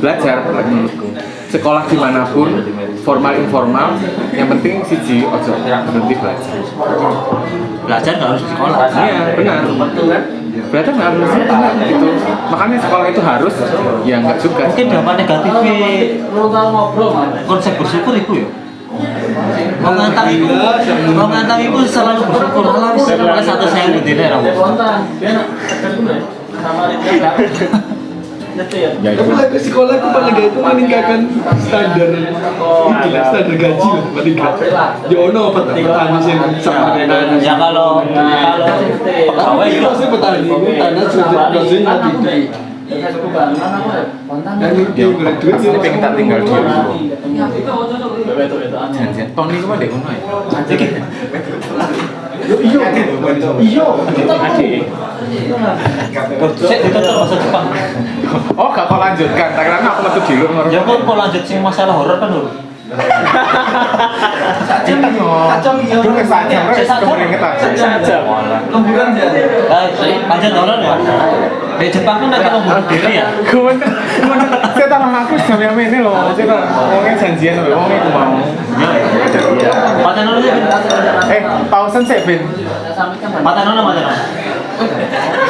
belajar menurutku. Sekolah dimanapun, formal informal, yang penting siji ojo berhenti belajar. Belajar nggak harus di sekolah. Iya benar. Belajar nggak harus benar gitu. Makanya sekolah itu harus, ya nggak juga. Mungkin dampak negatifnya konsep bersyukur itu ya. Wong ngantam iku selalu bersyukur Allah wis oleh 1.000 dene ra. Ya itu. Tapi lagi sekolah aku paling gak itu meningkatkan standar standar gaji lah paling gak. Ya ono petani sih sama dengan. Ya kalau pegawai Tapi itu sih petani ini tanah sudah gajinya tinggi. Dan dia duit Pasti pengen tak tinggal di rumah. Jangan Jangan Tony itu mah dek ngono ya. Iya. sik ditutup bahasa Jepang. Oh, gak kau lanjutkan. Tak kira aku metu dulu ngono. Ya kok lanjut sing masalah horor kan lho. Kacau iya. Dulu saja, keringetan. Saja. Lemburan dia. Lanjut horor ya. Di Jepang kan ada horor diri ya. Saya tahu aku sama ini loh. Saya ngomongnya janjian loh. Ngomongnya aku mau. Mata nono sih. Pausan sih, Ben. Mata nono.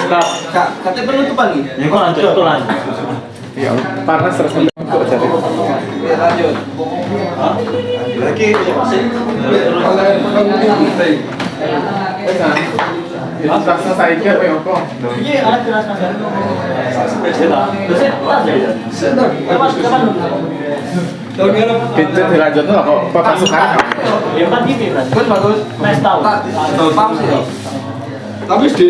Stop. Katanya penutupan nih. Ya kok lanjut itu lanjut. Ya, panas terus untuk jadi. Lanjut. Lagi Itu sudah selesai ke apa ya kok? Iya, ada jelas Mas. Senang. Tahun ini Itu dilanjut tuh kok pasukan. kan bagus. Next tahun. Paham sih. tapi di